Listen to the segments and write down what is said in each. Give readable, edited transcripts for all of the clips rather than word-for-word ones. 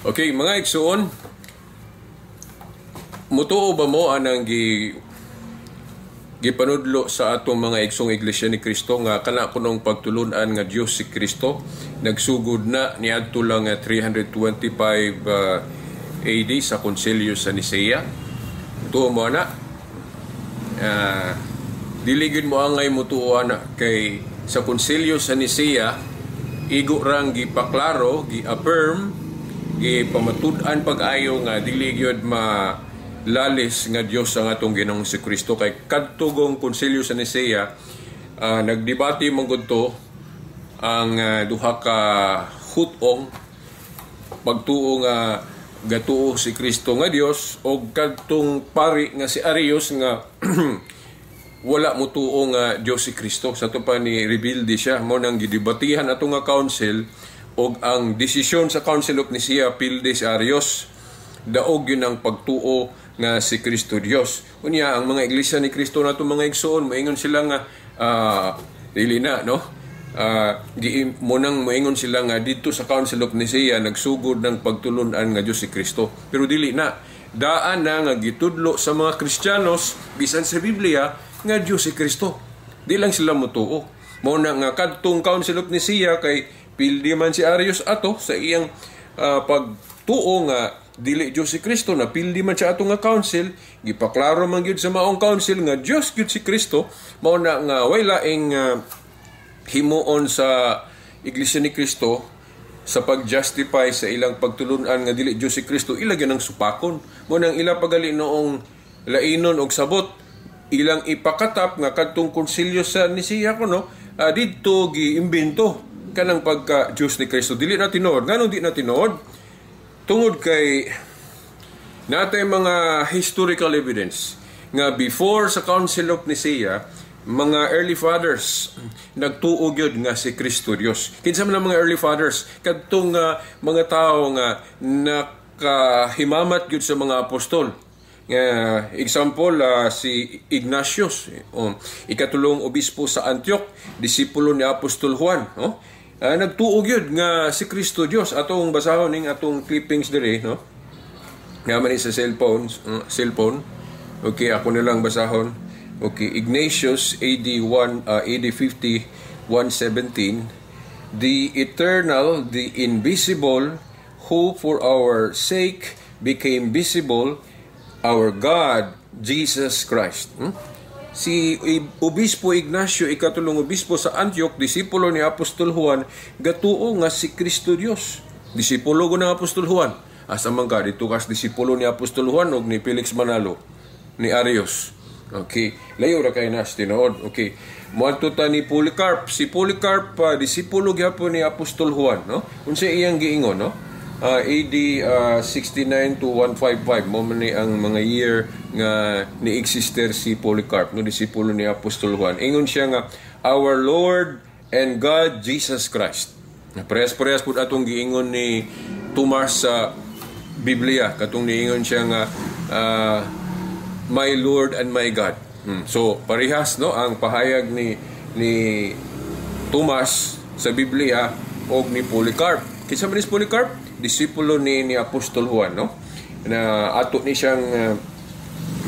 Okay, mga igsoon, mutuo ba mo anang gipanudlo sa atong mga igsong iglesia ni Kristo nga kana kunong pagtulunan nga Dios si Kristo nagsugod na niadto lang 325 AD sa Konsilyo sa Nicea. Tuo mo na diligid mo angay mutuo na kay sa Konsilyo sa Nicea igo rang gipaklaro, gi-affirm, gipamatud-an pag-ayo nga dili gyud lalis nga Dios ang atong Ginoong si Kristo kay kadtugong Konsilyo sa Nicea nagdebate manggod to ang duha ka hutong pagtuo nga gatuo si Kristo nga Dios o kadtong pari nga si Arius nga wala mo tuo nga Dios si Kristo. Sa to pa ni rebelde siya mo nang gidebatihan ato nga council og ang desisyon sa Council of Nicea pilde si Arius daog yun ang pagtuo nga si Kristo Dios. Unya ang mga iglesia ni Kristo nato mga igsoon moingon sila nga dili na no di mo nang moingon sila nga dito sa Council of Nicea nagsugod ng pagtulunan nga Dios si Kristo, pero dili na daan na nga gitudlo sa mga Kristiyanos bisan sa Biblia nga Dios si Kristo. Di lang sila motuo mo na nga kadtong Council of Nicea kay pildi man si Arius ato sa iyang pagtuo nga dili Dios si Kristo, na pildi man siya ato nga council, gipaklaro man gyud sa maong council nga Dios gyud si Kristo. Mao na nga way laing himuon sa Iglesia ni Kristo sa pag-justify sa ilang pagtulunan nga dili Dios si Kristo, ilagyan ng supakon. Mo nang ila pagali noong lainon og sabot ilang ipakatap nga kadtong Konsilyo sa Nicea kuno didto giimbento kanang pagka Diyos ni Kristo. Dili na tinuod. Nganong di na tinuod? Tungod kay natay mga historical evidence nga before sa Council of Nicea, mga early fathers nagtuo gyud nga si Kristo Dios. Kinsa man ang mga early fathers? Kadtong mga tao nga nakahimamat gyud sa mga apostol. Example, si Ignatius, ikatulong obispo sa Antioch, disipulo ni Apostol Juan, nagtuog yun nga si Kristo Dios. Atong basahon ning atong clippings dire, no? Nga man sa cellphone. Okay, ako nilang basahon. Okay, Ignatius AD 50 117, the eternal, the invisible, who for our sake became visible, our God Jesus Christ. Si Obispo Ignacio, ikatulong obispo sa Antioch, disipulo ni Apostol Juan, gatuo nga si Kristo Dios. Disipulo ko ng Apostol Juan. Asa man ka, dito kas disipulo ni Apostol Juan o ni Felix Manalo, ni Arius. Okay, layo ra kay nas tinuod. Okay, moadto ta ni Polycarp. Si Polycarp, disipulo gyapon ni Apostol Juan, no? Unsa iyang giingon, no? AD 69 to 155 mo man ni ang mga year nga ni-exister si Polycarp, no, disipulo ni Apostol Juan. Ingon siya nga our Lord and God Jesus Christ. Parehas pud atong giingon ni Tomas sa Biblia, katong niingon siya nga my Lord and my God. So parehas no ang pahayag ni Tomas sa Biblia og ni Polycarp. Kinsa man si Polycarp? Disipulo ni Apostol Juan, no? Na ato ni siyang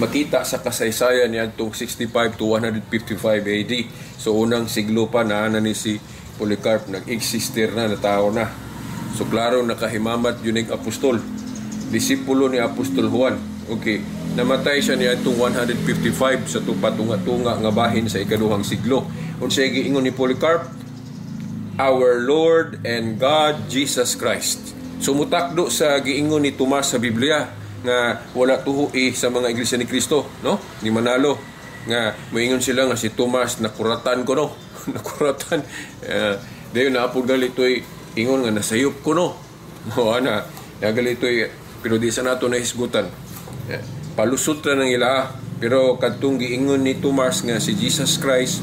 makita sa kasaysayan ni atong 65 to 155 AD. So unang siglo pa na ni si Polycarp nag-exister na tao na. So klaro nakahimamat yun ng apostol. Disipulo ni Apostol Juan. Okay, namatay siya ni atong 155 sa tupatunga-tunga nga bahin sa ikaduhang siglo. Unsay giingon ni Polycarp? Our Lord and God Jesus Christ. Sumutakdo sa giingon ni Tomas sa Biblia nga wala tuho sa mga iglesia ni Kristo, no? Ni Manalo nga moingon sila nga si Tomas nakuratan ko, no? Nakuratan. Dayon na apod galitoy ingon nga nasayop ko, no? Mo ana nagalitoy pero di sa nato nahisgutan. Palusot ra nang ila, pero kadtong giingon ni Tomas nga si Jesus Christ,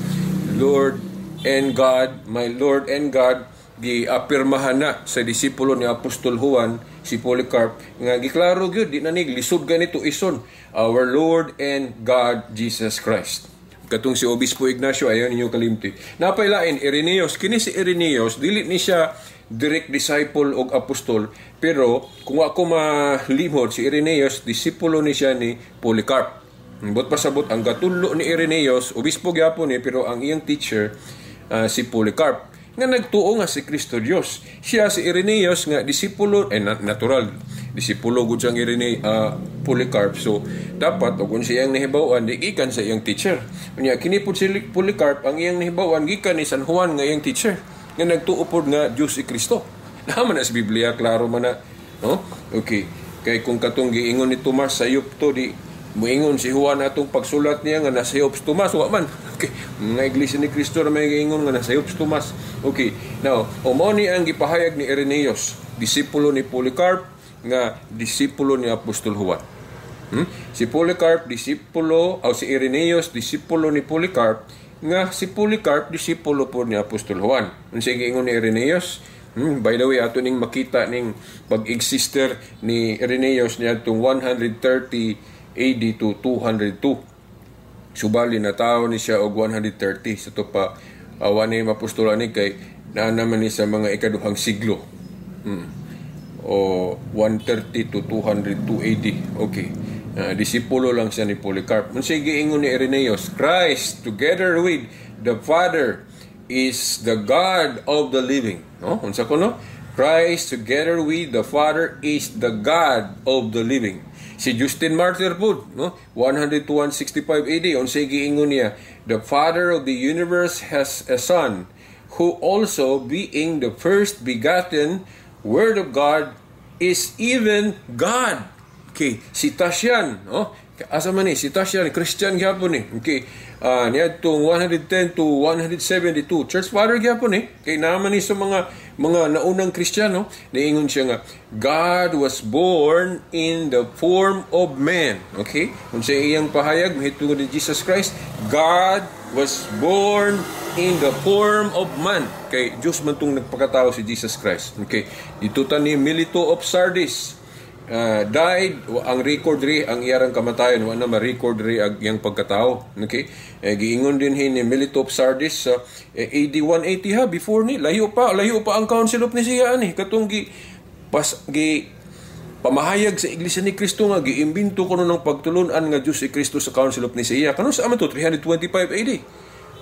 Lord and God, my Lord and God, giapirmahan na sa disipulo ni Apostol Juan si Polycarp nga giklaro gyud di na lisod ganito ison our Lord and God Jesus Christ. Katong si Obispo Ignacio ayon ninyo kalimti. Napailain Irenaeus, kini si Irenaeus dili ni siya direct disciple og apostol, pero kung ako malimod, si Irenaeus disipulo ni siya ni Polycarp. But pasabot ang gatulo ni Irenaeus, obispo gyapon ni, pero ang iyang teacher si Polycarp nga nagtuo nga si Kristo Dios. Siya si Irenaeus nga disipulo, natural disipulo gud siyang Polycarp. So dapat og siyang nahibaw-an di gikan sa iyang teacher. Unya kini pud si Polycarp ang iyang nahibaw-an gikan ni San Juan nga iyang teacher nga nagtuo pod nga Dios si Kristo. Naman na sa Biblia, klaro man na, no? Okay. Kay kung katong giingon ni Tomas sa yupto, di muingon si Juan atong pagsulat niya nga nasayop si Tomas, wa man. Okay. Mga iglesia ni Kristo na may giingon nga nasayop si Tomas. Okay. Now, mao ni ang gipahayag ni Irenaeus, disipulo ni Polycarp nga disipulo ni Apostol Juan. Si Polycarp disipulo, o si Irenaeus disipulo ni Polycarp, nga si Polycarp disipulo po ni Apostol Juan. Unsay giingon ni Irenaeus? By the way, ato ning makita ning pag-exister ni Irenaeus niadtong 130 AD to 202. Subali na tao ni siya og 130 sa to pa awan ni mapostolan ni kay naa naman ni sa mga ikaduhang siglo. O 130 to 202 AD. Okay. Disipulo lang siya ni Polycarp. Unsay giingon ni Irenaeus? Christ together with the Father is the God of the living. No? Unsa ko no? Christ together with the Father is the God of the living. Si Justin Martyr po, no? 100 to 165 AD, unsay giingon niya, the Father of the universe has a Son, who also being the first begotten Word of God is even God. Okay, si Tasyan, no? Asa man ni si Tasyan, Christian gyapon ni. Okay. Niadtong 110 to 172 church father gyapon ni. Kay naman ni sa mga naunang Kristiyano, niingon siya nga God was born in the form of man. Okay? Unsa iyang pahayag mahitungod ni Jesus Christ, God was born in the form of man. Kay Dios man tong nagpakatao si Jesus Christ. Okay? Dito ta ni Milito of Sardis died, ang record ri ang iyang kamatayon, wala na ma-record ri ang iyang pagkatao. Okay? Giingon din ni Milito of Sardis sa AD 180 ha, before ni layo pa ang Council of Nicaea ni katong pamahayag sa Iglesia ni Kristo nga giimbento kuno ng pagtulunan nga Dios si Kristo sa Council of Nicaea. Kano sa aman to 325 AD.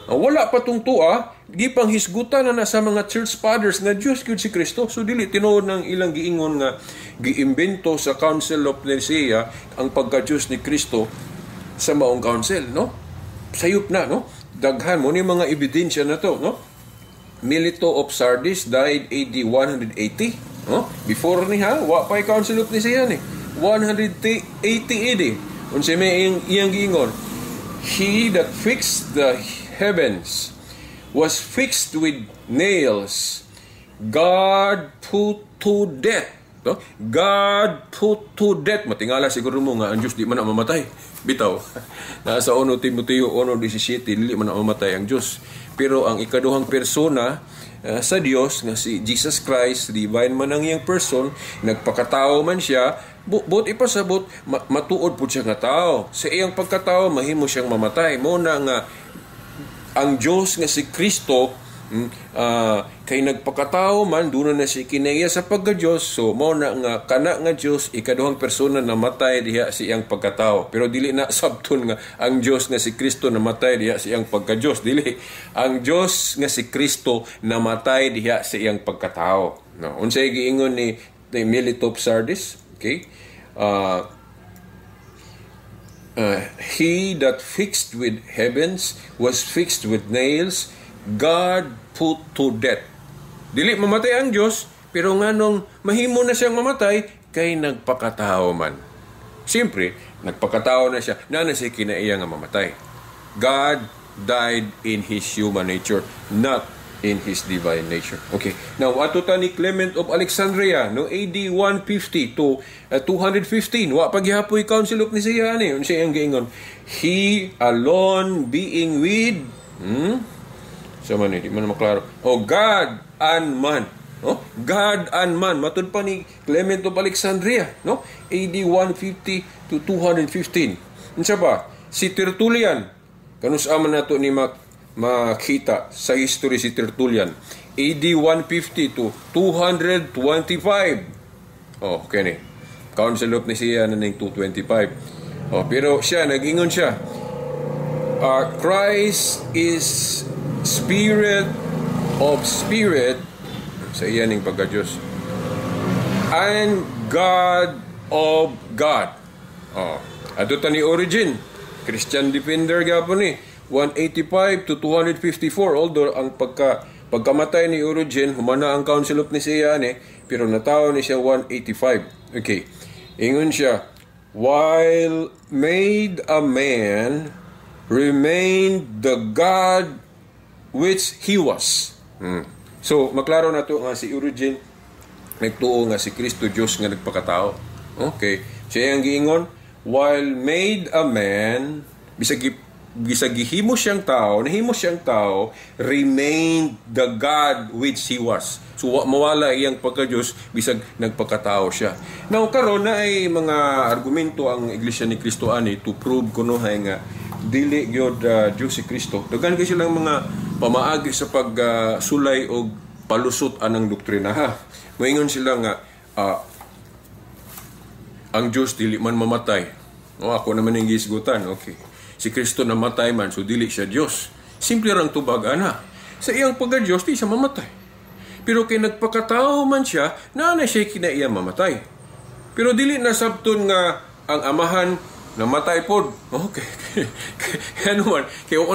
Wala pa tong tua, gipang hisgutan na sa mga church fathers nga Dios gyud si Kristo. So dili tinuod ng ilang giingon nga giimbento sa Council of Nicaea ang pagka-Dios ni Kristo sa maong council, no? Sayop na, no? Daghan mo ni mga ebidensya na to, no? Milito of Sardis died AD 180, no? Before ni wa pa Council of Nicaea ni 180 AD. Unsay may iyang giingon, he that fixed the heavens was fixed with nails. God put to death. No? God put to death. Matingala siguro mo nga ang Diyos di man na mamatay. Bitaw. Nasa 1 Timoteo 1:17, dili man na mamatay ang Diyos. Pero ang ikaduhang persona sa Diyos nga si Jesus Christ, divine man ang iyang person, nagpakatao man siya, but ipasabot matuod po siya nga tao. Sa iyang pagkatao mahimo siyang mamatay. Muna nga ang Diyos nga si Kristo kay nagpakatao man doon na si kinaya sa pagka-Diyos. So mao na nga kana nga Diyos ikaduhang persona namatay diha sa iyang pagkatao. Pero dili na sabton nga ang Diyos nga si Kristo namatay diha sa iyang pagka-Diyos. Dili, ang Diyos nga si Kristo namatay diha sa iyang pagkatao. No, unsay giingon ni Milito of Sardis? Okay? He that fixed with heavens was fixed with nails, God put to death. Dili mamatay ang Diyos, pero nganong mahimo na siyang mamatay, kay nagpakatao man. Siyempre, nagpakatao na siya, na siya kinaiya nga mamatay. God died in His human nature, not in His divine nature. Okay. Now, ato ta ni Clement of Alexandria, no AD 150 to 215. Wa paghihapoy Council of Nicaea ni. Unsay ang giingon? He alone being with sama ni di man maklaro. Oh, God and man. No? God and man. Matud pa ni Clement of Alexandria, no? AD 150 to 215. Unsa ba? Si Tertullian. Kanus aman nato ni makita sa history si Tertullian. AD 150 to 225. Oh, okay ni. Council of Nicaea na ng 225. Oh, pero siya, nag-ingon siya, Christ is Spirit of Spirit, sa iya ning pagka-Diyos, and God of God. Oh, ato ta ni Origen, Christian Defender gapon ni, 185 to 254, although ang pagkamatay ni Origen, humana ang Council of Nicaea ni, pero natawo ni siya 185. Okay. Ingon siya, while made a man, remained the God which he was. So, maklaro na to nga si Origen, nagtuo nga si Kristo Diyos nga nagpakatao. Okay. Siya ang giingon, while made a man, bisag gihimo siyang tao, nahimo siyang tao, remained the God which he was. So mawala iyang pagka-Diyos bisag nagpakatao siya. Now karon na ay mga argumento ang Iglesia ni Cristo ani to prove kuno hay nga dili gyud Diyos si Kristo. Dagan kay silang mga pamaagi sa pagsulay og palusot anang doktrina ha. Moingon sila nga ang Diyos dili man mamatay. O ako naman yung gisgutan. Okay. Si Kristo namatay man, so dili siya Diyos. Simple rang tubag, ana. Sa iyang pagka-Diyos, di siya mamatay. Pero kay nagpakatao man siya, na siya kinaiya mamatay. Pero dili na sabton nga ang amahan namatay pod. Okay. Ano man, kaya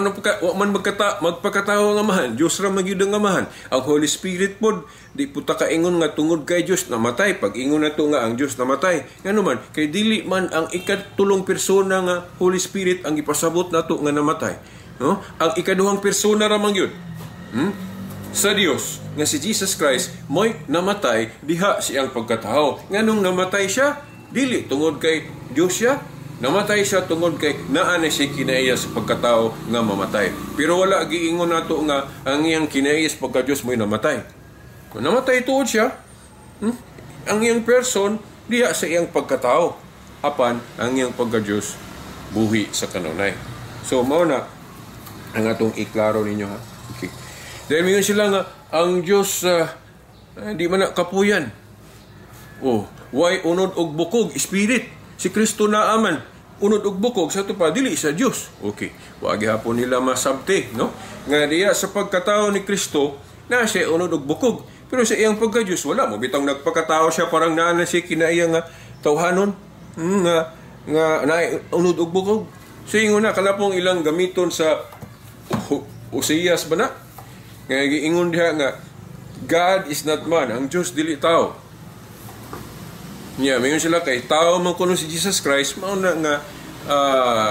man magpakatao ang amahan, Diyos ra magyud ang amahan. Ang Holy Spirit pod, di puta kaingon nga tungod kay Diyos namatay. Pag ingon na to nga ang Diyos namatay. Ano man, kay dili man ang ikatulong persona nga Holy Spirit ang ipasabot nato nga namatay. No? Ang ikaduhang persona ra man yun. Sa Dios nga si Jesus Christ mo'y namatay diha siyang pagkatao. Nganong namatay siya? Dili tungod kay Dios siya. Namatay siya tungod kay naa na siya kinaiya sa pagkatao nga mamatay. Pero wala giingon nato nga ang iyang kinaiya sa pagka-Dios mo'y namatay. Kung namatay tuod siya, ang iyang person diha sa iyang pagkatao. Apan ang iyang pagka-Dios buhi sa kanunay. So mao na ang atong iklaro ninyo ha. Okay. Dahil mingon sila nga ang Dios di man na kapuyan. Oh, why unod og bukog spirit? Si Kristo na aman unod og bukog sa tupa dili sa Dios. Okay. Wa gihapon nila masabti, no? Nga diya sa pagkatao ni Kristo na siya unod og bukog. Pero sa iyang pagka-Dios wala mo bitang nagpakatao siya parang naa na siya kinaiya nga tawhanon nga unod og bukog. So ingon na kalapong ilang gamiton sa Oseas ba na? Nga giingon diha nga God is not man, ang Dios dili tao. Mayon sila kay tao man kuno si Jesus Christ mao na nga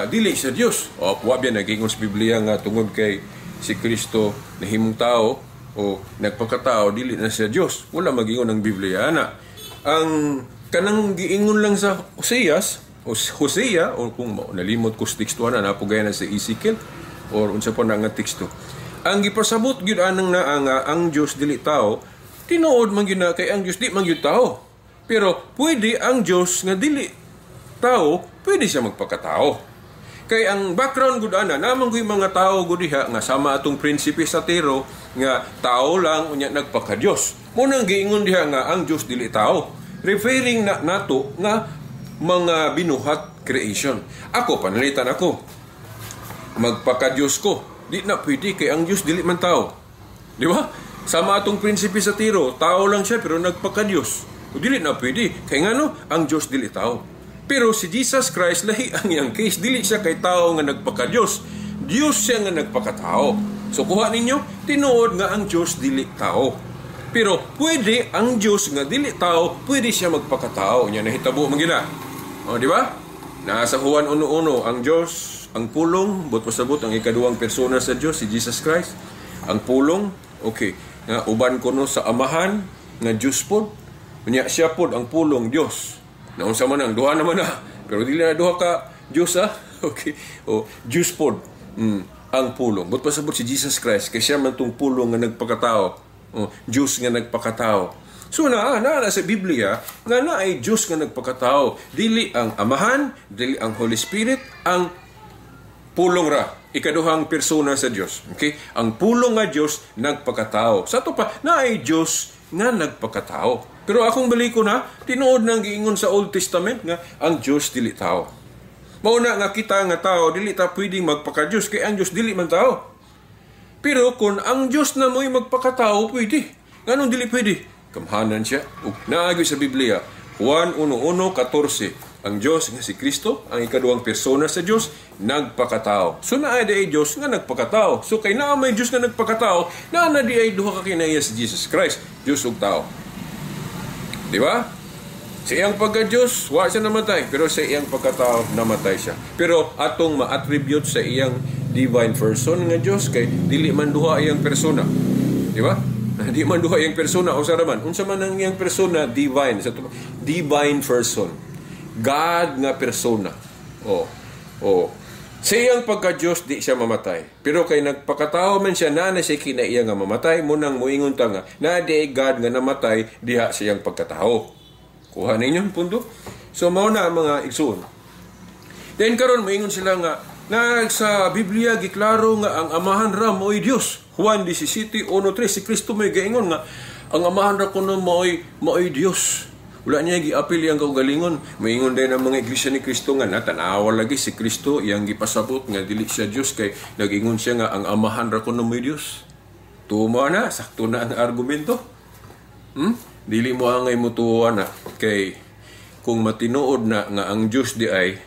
dili sa Dios. O wa biya nagingon sa Biblia nga tungod kay si Kristo nahimong tao o nagpakatao dili na sa Dios. Wala magingon ang Biblia ana. Ang kanang giingon lang sa Hosea o kung nalimot ko sa teksto na napugay na sa Ezekiel or unsa pa na nga teksto. Ang gipasabot gyud anang naa nga ang Dios dili tao, tinuod man gyud na kay ang Dios di man gyud tao. Pero pwede ang Diyos nga dili tao, pwede siya magpakatao. Kay ang background gud ana namang gyud mga tao gud diha nga sama atong prinsipe sa Tiro nga tao lang unya nagpaka-Dios. Mo nang giingon diha nga ang Diyos dili tao, referring na nato nga mga binuhat creation. Ako panalitan ako. Magpaka-Diyos ko. Di na pwede kay ang Diyos dili man tao. Di ba? Sama atong prinsipe sa Tiro, tao lang siya pero nagpaka-Diyos. O dili na pwede. Kaya nga no, ang Diyos dili tao. Pero si Jesus Christ, lahi ang iyang case. Dili siya kay tao nga nagpaka-Diyos. Diyos siya nga nagpakatao. So kuha ninyo, tinuod nga ang Diyos dili tao. Pero pwede ang Diyos nga dili tao, pwede siya magpakatao. Nya nahitabo magina. O di ba? Nasa Juan 1:1 ang Diyos, ang pulong, but pasabot ang ikaduhang persona sa Diyos, si Jesus Christ. Ang pulong, okay, nga uban kuno sa amahan nga Diyos pod. Unya siya pod ang pulong Dios. Naunsa man ang duha naman na. Pero dili na duha ka Dios ha. Okay. O Dios pod. Ang pulong. But pasabot si Jesus Christ kay siya man tong pulong nga nagpakatao. O Dios nga nagpakatao. So na sa Biblia nga na ay Dios nga nagpakatao. Dili ang amahan, dili ang Holy Spirit, ang pulong ra ikaduhang persona sa Dios. Okay? Ang pulong nga Dios nagpakatao. Sa to pa na ay Dios nga nagpakatao. Pero akong baliko na tinuod nang giingon sa Old Testament nga ang Dios dili tao. Mauna nga kita nga tao dili ta pwedeng magpaka-Dios kay ang Dios dili man tao. Pero kung ang Dios na mo'y magpakatao, pwede. Nganong dili pwede? Kamhanan siya. Naagi sa Biblia, Juan 1:14. Ang Diyos nga si Kristo, ang ikaduhang persona sa Diyos, nagpakatao. So naa di ay Diyos nga nagpakatao. So kay naa may Diyos nga nagpakatao, naa na di ay duha ka kinaiya si Jesus Christ, Diyos ug tao. Di ba? Sa iyang pagka-Diyos, wa siya namatay, pero sa iyang pagkatao, namatay siya. Pero atong ma-attribute sa iyang divine person nga Diyos, kay dili man duha iyang persona. Di ba? Di man duha iyang persona, o saraman, unsa man ang iyang persona, divine. Divine person. God nga persona. Sa iyang pagka-Diyos, di siya mamatay. Pero kay nagpakatao man siya, na siya kinaiya nga mamatay, munang muingon ta nga, na di God nga namatay, diha sa iyang pagkatao. Kuha ninyo ang punto? So, mauna ang mga igsoon. Then karon muingon sila nga, na sa Biblia, giklaro nga ang amahan ra mo'y Diyos. Juan 17:1-3, si Kristo may gaingon nga, ang amahan ra kuno mo'y Diyos. Wala niya giapil yang kaugalingon. Maingon din ang mga iglesia ni Kristo nga natanawa lagi si Kristo iyang gipasabot nga dili siya Dios kay nagingon siya nga ang amahan ra kuno mo'y Dios. Tumo na, sakto na ang argumento. Dili mo angay mutuwa na kay kung matinuod na nga ang Dios di ay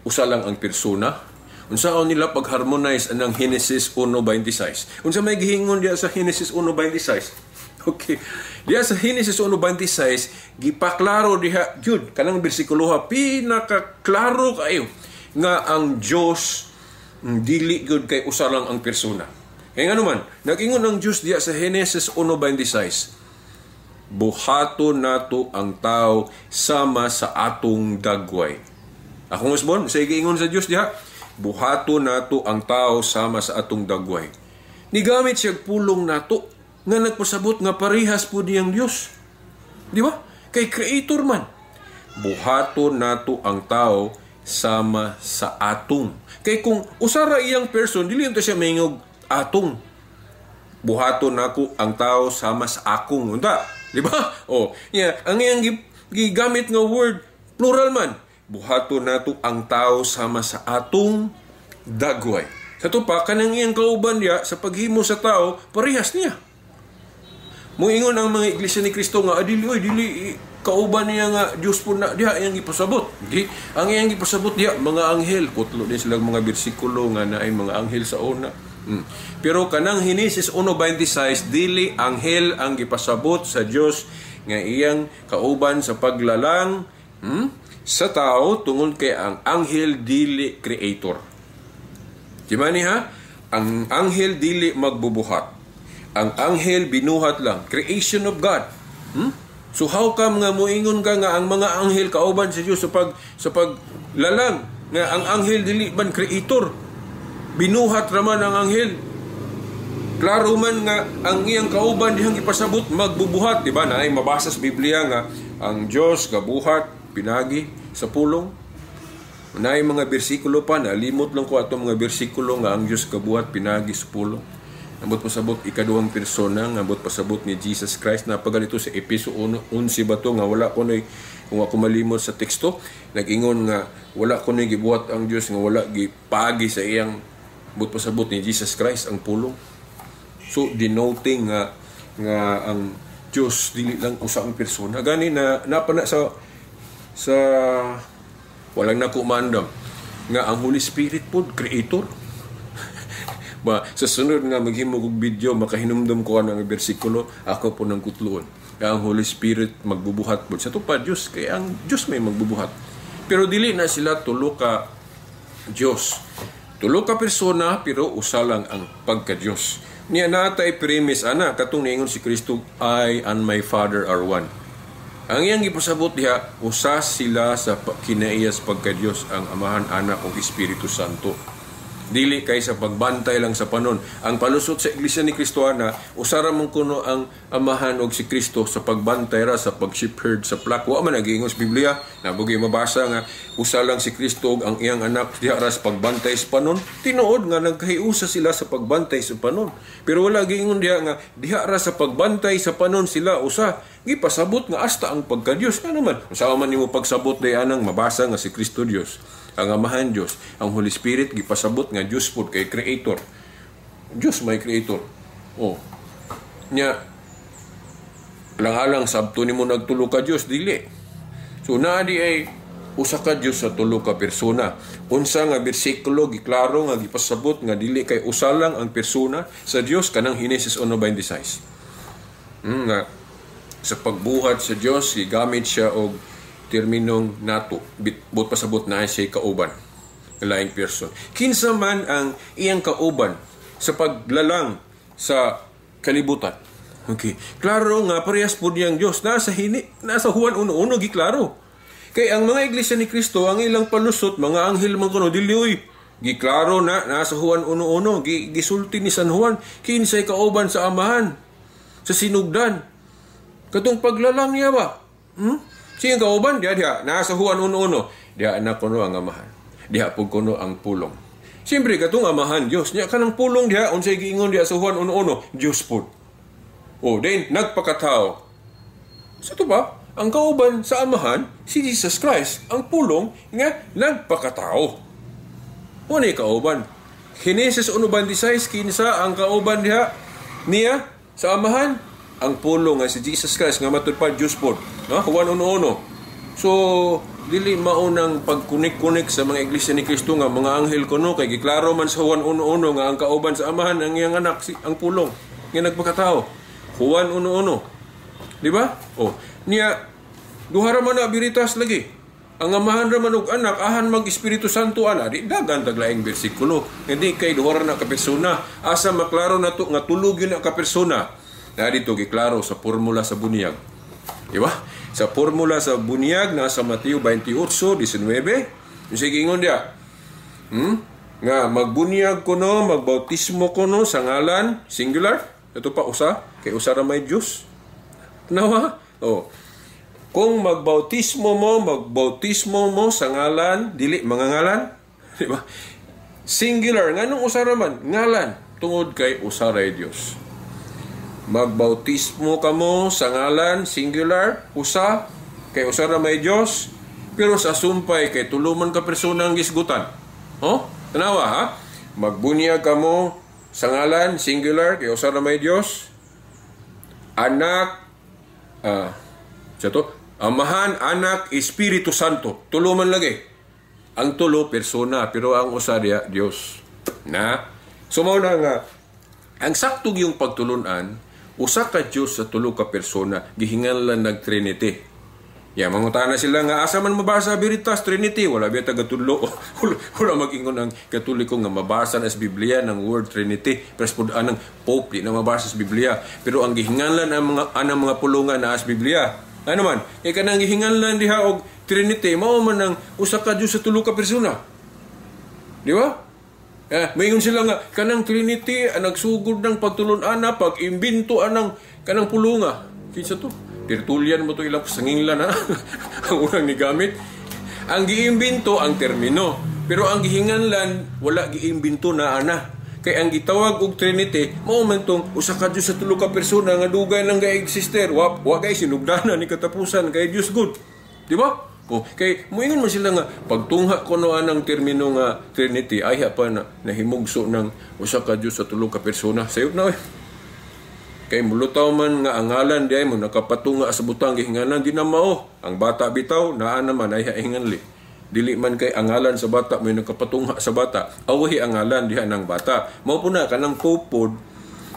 usa lang ang persona. Unsaon nila pag-harmonize anang Genesis 1:26? Unsa may gihingon diya sa Genesis 1:26? Okay. Diya sa Genesis 1:26, gipaklaro diha jud kanang bersikulo pinakaklaro kayo nga ang Dios dili gud kay usa lang ang persona. Kay ngano man, nag-ingon ang Dios diya sa Genesis 1:26, buhaton nato ang tao sama sa atong dagway. Akong usbon, sa giingon sa Dios diha, buhaton nato ang tao sama sa atong dagway. Nigamit siya pulong nato nga nagpasabot nga parehas po niyang Diyos. Di ba? Kay creator man. Buhaton nato ang tao sama sa atong. Kay kung usara iyang person, dili ito siya mayingog atong. Buhaton nako ang tao sama sa akong. Unta? Di ba? Ang iyang gigamit nga word, plural man. Buhaton nato ang tao sama sa atong dagway. Sa tupa, kanang iyang kauban niya sa paghimo sa tao, parehas niya. Muingon ang mga iglesia ni Kristo nga, dili kauban niya nga Diyos po na diha iyang ipasabot. Okay? Ang iyang ipasabot diha mga anghel, kutlo din silang mga bersikulo nga naay mga anghel sa una. Pero kanang Genesis 1:26, dili anghel ang gipasabot sa Dios nga iyang kauban sa paglalang sa tao tungod kay ang anghel dili creator. Di man ha? Ang anghel dili magbubuhat. Ang anghel binuhat lang, creation of God. So how come nga moingon ka nga ang mga anghel kauban sa Dios sa paglalang nga ang anghel dili man creator? Binuhat raman ang anghel. Klaro man nga ang iyang kauban dihang ipasabot magbubuhat, di ba? Naay mabasa sa Biblia nga ang Dios gabuhat pinagi sa pulong. Naay mga bersikulo pa na limot lang ko atong mga bersikulo nga ang Dios gabuhat pinagi sa pulong. Ambot pasabot ikaduhang persona, ambot pasabot ni Jesus Christ. Napagalito sa Epeso 1:11 ba to nga wala ko nay kung ako malimot sa teksto, nag-ingon nga wala ko nay gibuhat ang Dios nga wala gipagi sa iyang ambot pasabot ni Jesus Christ ang pulong. So denoting nga ang Dios dili lang usa ang persona. Gani na napana sa walang nakumandam nga ang Holy Spirit pod creator. Sa sunod nga maghimog og video makahinumdum ko ang bersikulo ako po ng kutluon. Ang Holy Spirit magbubuhat po sa tupa Dios kay ang Dios may magbubuhat. Pero dili na sila tulo ka Dios. Tulo ka persona pero usa lang ang pagka-Dios. Niya natay premise ana katong niingon si Kristo, I and my Father are one. Ang iyang gipasabot diha usa sila sa kinaiyas pagka-Dios ang Amahan, Anak ug Espiritu Santo. Dili kay sa pagbantay lang sa panon. Ang palusot sa Iglesia ni Kristohana, usara mong kuno ang amahan og si Kristo sa pagbantay ra sa pag-shepherd sa flock. Wa man nag-ingos Biblia, nabugi mabasa nga usa lang si Kristo ug ang iyang anak diha ra sa pagbantay sa panon. Tinuod nga nagkahiusa sila sa pagbantay sa panon. Pero wala giingon diha nga diha ra sa pagbantay sa panon sila usa. Gipasabot nga hasta ang pagka-Dios. Nga naman, usawa man nimo pagsabot day anang mabasa nga si Kristo Dios. Ang amahan Diyos, ang Holy Spirit gipasabot nga Diyos po kay Creator. Diyos may Creator. Oh. Nya alang-alang sabto nimo nagtulo ka Diyos dili. So naadi ay usa ka Diyos sa tulo ka persona. Unsa nga bersikulo giklaro nga gipasabot nga dili kay usa lang ang persona sa Diyos kanang Henesis 1:26. Nga sa pagbuhat sa Diyos gigamit siya og terminong nato, but pasabot na siya kauban, laing person. Kinsa man ang iyang kauban sa paglalang sa kalibutan. Okay. Klaro nga parehas po niyang Diyos. Nasa Juan 1:1 giklaro. Kay ang mga iglesia ni Kristo, ang ilang palusot, mga anghel man kuno dili giklaro na nasa Juan 1:1 gisulti ni San Juan kinsay kauban sa amahan, sa sinugdan. Katong paglalang niya ba? Siyang kauban, diha, nasa Juan 1:1, diha anak kuno ang amahan. Diha po kuno ang pulong. Siyempre, katong amahan, Diyos. Niya ka ng pulong diha, unsay giingon diha sa Juan 1:1, Diyos po. O, then, nagpakatao. Sa ito ba, ang kauban sa amahan, si Jesus Christ, ang pulong nga nagpakatao. Unay kauban. Henesis 1:26, kinsa ang kauban diha niya sa amahan? Ang pulong nga si Jesus Christ nga matudpad Diyos po. Juan 1:1. So, dili maunang pagkunik-kunik sa mga iglesia ni Kristo nga mga anghel kuno kay giklaro man sa Juan 1:1 nga ang kauban sa amahan ang iyang anak ang pulong nga nagpakatao. Juan 1:1. Di ba? Oh, niya duha ra man na biritas lagi. Ang amahan ra man og anak ahan mag Espiritu Santo ana di dagan taglaing bersikulo. Hindi kay duha ra na ka persona asa maklaro nato nga tulog yun na ka persona. Na dito giklaro sa formula sa bunyag. Di ba? Sa formula sa bunyag nasa Mateo 28:19, sige ingon dia. Nga magbunyag kuno, magbautismo kuno sa ngalan singular. Ito pa usa, kay usa ra may Dios. Nawa? Oh. Kung magbautismo mo sa ngalan, dili mga ngalan, di ba? Singular, nganong usa ra man? Ngalan, tungod kay usa ra Dios. Magbautismo kamo sa ngalan singular usa kay usa ra may Dios pero sa sumpay kay tuluman ka persona ang gisgutan. Tanawa ha? Magbunyag kamo sa ngalan singular kay usa ra may Dios. Anak amahan, anak, Espiritu Santo. Tulo man lagi. Ang tulo persona pero ang usa diya Dios. Na sumaw na nga ang saktog yung pagtulunan usa ka Diyos sa tulo ka persona, gihinganlan nag-Trinity. Mangutana sila nga, asa man mabasa Veritas Trinity? Wala biya taga-tudlo. Wala mag-ingon ang Katoliko nga mabasa na sa Biblia ng word Trinity. Perspodaan ng Pope, di na mabasa sa Biblia. Pero ang gihinganlan ang mga pulungan na sa Biblia. Ano man? Kaya kanang gihinganlan diha og Trinity, mao man ang usa ka Diyos sa tulo ka persona. Di ba? Mayon sila nga, kanang Trinity, nagsugod ng pagtulun-ana, pag-imbinto anang kanang pulunga. Kinsa to? Tertullian mo to ilang sanginglan na. Ang unang nigamit. Ang giimbinto, ang termino. Pero ang gihinganlan, wala giimbinto na ana. Kaya ang gitawag og Trinity, mao man tong usa ka Dios sa tulo ka persona nga dugay lang ga-exister. Wa kay sinugdanan ni katapusan kay Dios good. Di ba? Kay moingon man sila nga pagtungha kuno anang termino nga Trinity ay pa na nahimugso ng usa ka Dios sa tulo ka persona. Sayop na kay mulutaw man nga ang ngalan di ay mo nakapatunga sa butang gihinganan di na mao. Ang bata bitaw naa naman ay hinganli. Dili man kay ang ngalan sa bata may nakapatunga sa bata. Awahi ang ngalan diha ng bata. Mao po na kanang popod.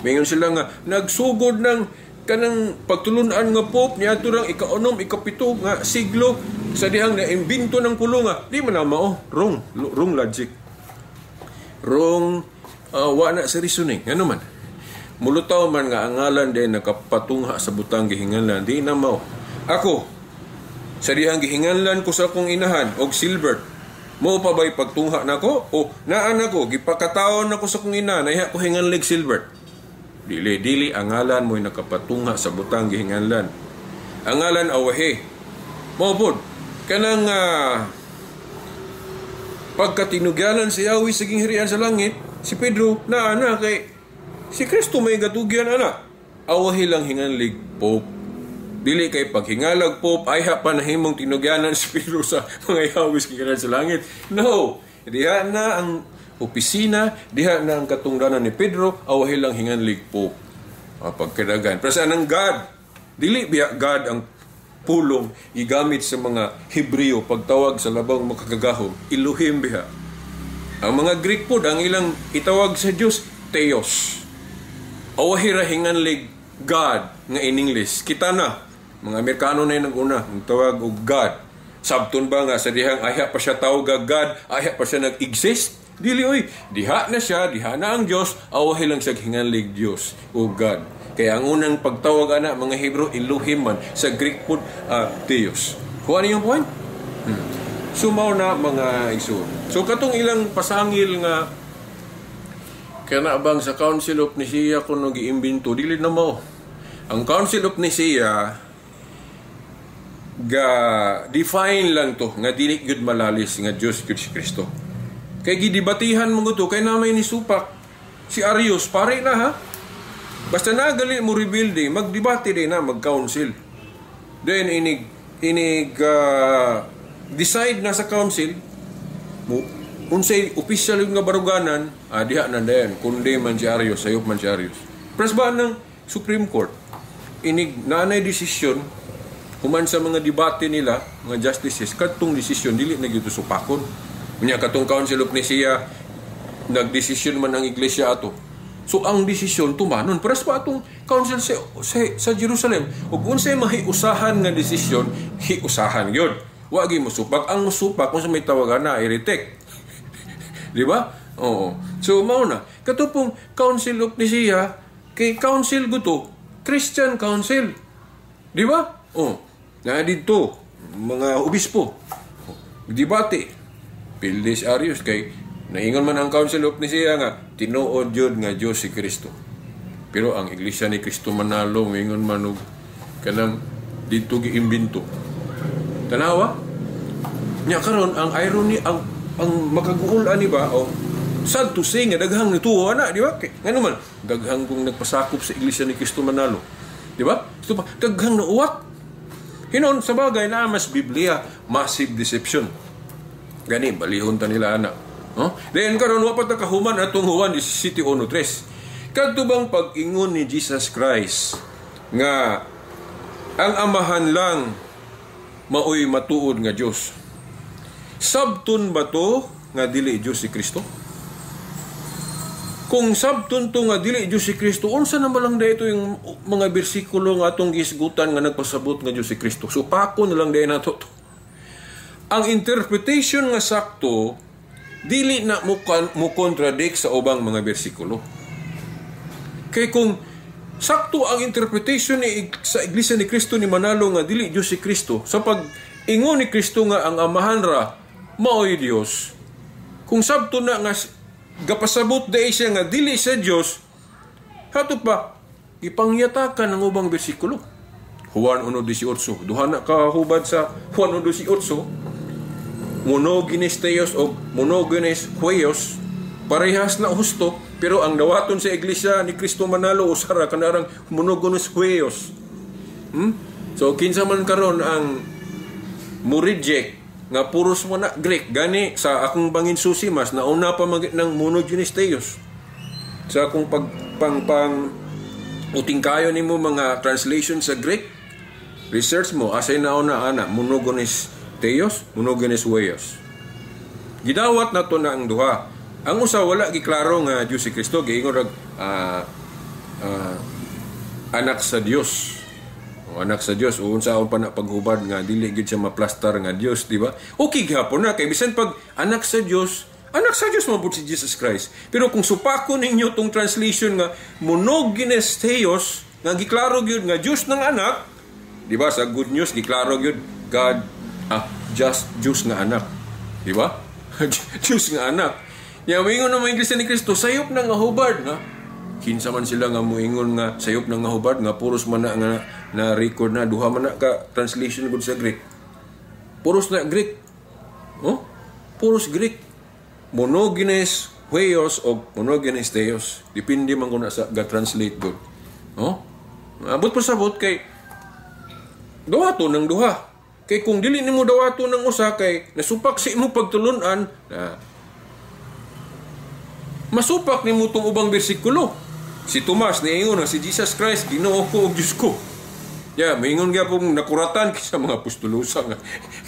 Mayon sila nga nagsugod ng kanang pagtulunan nga Pope niya turang ika-6, ika-7 nga siglo sa dihang naimbinto ng pulunga. Di man na mao. Wrong logic. Wrong wala sa reasoning. Ano man? Mulutaw man nga ang ngalan din nakapatungha sa butang gihinganlan. Di na mao. Ako, sa dihang gihinganlan ko sa akong inahan og silver. Mo pa ba'y pagtungha nako? O naan ako gipakataon nako sa kong ina naiha ko hinganlig silver. Dili ang ngalan mo'y nakapatunga sa butang gihinganlan. Ang ngalan awahe. Mo pod kanang pagkatinugyanan si Yahweh sa gingharian sa langit, si Pedro na kay si Kristo may gatugyan ana. Awahi lang hinganlig Pope. Dili kay paghingalag Pope ay pa nahimong tinugyanan si Pedro sa mga Yahweh sa gingharian sa langit. No, diha na ang opisina, diha na ang katungdanan ni Pedro, awahi lang hinganlig Pope. Pagkadagan. Pero saan ang God? Dili biya God ang pulong igamit sa mga Hebreo pagtawag sa labang makagagahom, Elohim biha. Ang mga Greek po ang ilang itawag sa Diyos Theos. Awahi ra hinganlig God nga in English. Kita na mga Amerikano na yung nag-una ang tawag og God. Sabton ba nga sa dihang ayha pa siya tawag God, ayha pa siya nag-exist? Dili oy, diha na siya, diha na ang Dios, awahi lang siya hinganlig Dios o God. Kaya ang unang pagtawag ana mga Hebrew Elohim man, sa Greek po Theos. Kuha niyo yung point? Sumaw na mga iso. So katong ilang pasangil nga kana bang sa Council of Nicaea kuno giimbento dili na mao. Ang Council of Nicaea ga define lang to nga dili gyud malalis nga Dios gyud si Kristo. Kay gidibatihan mo to kay namay ni supak si Arius pare na ha. Basta nagali mo rebuilding, magdebate din na, mag-council. Then, decide na sa council, unsay official yung nga baruganan, diha na dayan, kundi man si Arius, sayop man si Arius. Pres ba ng Supreme Court, nanay desisyon, human sa mga debate nila, mga justices, katong desisyon, dili na gito supakon. Kunya, katong Council of Nicaea, nagdesisyon man ang iglesia ato. So ang desisyon tumanon paras pa atong council sa Jerusalem ug unsay mahiusahan nga desisyon hiusahan gyud wa gi mosupak ang mosupak kung sa may tawagan na heretic. Di ba? Oo. So mao na katupong Council of Nicaea kay council guto Christian council. Di ba? Oh. Na dito mga obispo debate Pildes Arius kay naingon man ang Council of Nicaea nga tinuod jud nga Dios si Kristo. Pero ang Iglesia ni Kristo Manalo ingon man og kanang dito giimbento. Tanawa? Nya karon ang irony ang makaguol ani ba o sad to say nga daghang nituo ana di ba? Ngano man daghang kung nagpasakop sa Iglesia ni Kristo Manalo. Di ba? Ito pa daghang nauwat. Hinon sa bagay na mas Biblia massive deception. Gani balihon ta nila ana. Then karon wa pa ta kahuman atong Juan 17:1-3. Kadto bang pag-ingon ni Jesus Christ nga ang amahan lang maoy matuod nga Dios. Sabton ba to nga dili Dios si Kristo? Kung sabton to nga dili Dios si Kristo, unsa na malang dayto yung mga bersikulo nga atong gisgutan nga nagpasabot nga Dios si Kristo? So pako na lang day nato. Ang interpretation nga sakto dili na mo contradict sa ubang mga bersikulo. Kay kung sakto ang interpretation sa Iglesia ni Kristo ni Manalo nga dili Dios si Kristo, sa pag-ingon ni Kristo nga ang amahan ra maoy Dios, kung sabto na nga gapasabot day siya nga dili sa Dios, hato pa ipangyatakan ang ubang bersikulo. Juan 1:18, duha na kahubad sa Juan 1:18, monogenes theos o monogenes huios, parehas na husto, pero ang dawaton sa Iglesia ni Kristo Manalo usara kanarang monogenes huios. So kinsa man karon ang mo-reject nga puros mo na Greek, gani sa akong bangin susi mas nauna pa ng monogenes theos. Sa akong uting kayo nimo mga translation sa Greek, research mo asay nauna ana monogenes Theos, monogenes huios. Gidawat na to na ang duha. Ang usa wala giklaro nga Dios si Kristo, giingon rag anak sa Dios. O anak sa Dios, unsa pa na paghubad nga dili gid siya maplastar nga Dios, di ba? Okay gihapon na kay bisan pag anak sa Dios mabut si Jesus Christ. Pero kung supakon ninyo tong translation nga monogenes theos, nga giklaro gyud nga Dios ng anak, di ba? Sa good news giklaro gyud God just Diyos nga anak. Di ba? Diyos nga anak. Ya moingon na mga Iglesia ni Cristo, sayop na nga hubad nga. Kinsa man sila nga moingon nga sayop na nga hubad nga puros man na nga record na duha man na ka translation gud sa Greek. Puros na Greek. Oh? Puros Greek. Monogenes Hueos o monogenes Theos. Depende man kung nasa ga-translate gud. Oh? Abot pa sabot kay dawato ng duha. Kay kung dili nimo dawato ng usa kay nasupak si imo pagtulunan masupak ni mo itong ubang bersikulo. Si Tomas, niingon na si Jesus Christ, Ginoo ko o Diyos ko. Maingon nga pong nakuratan kinsa mga apostolusa nga.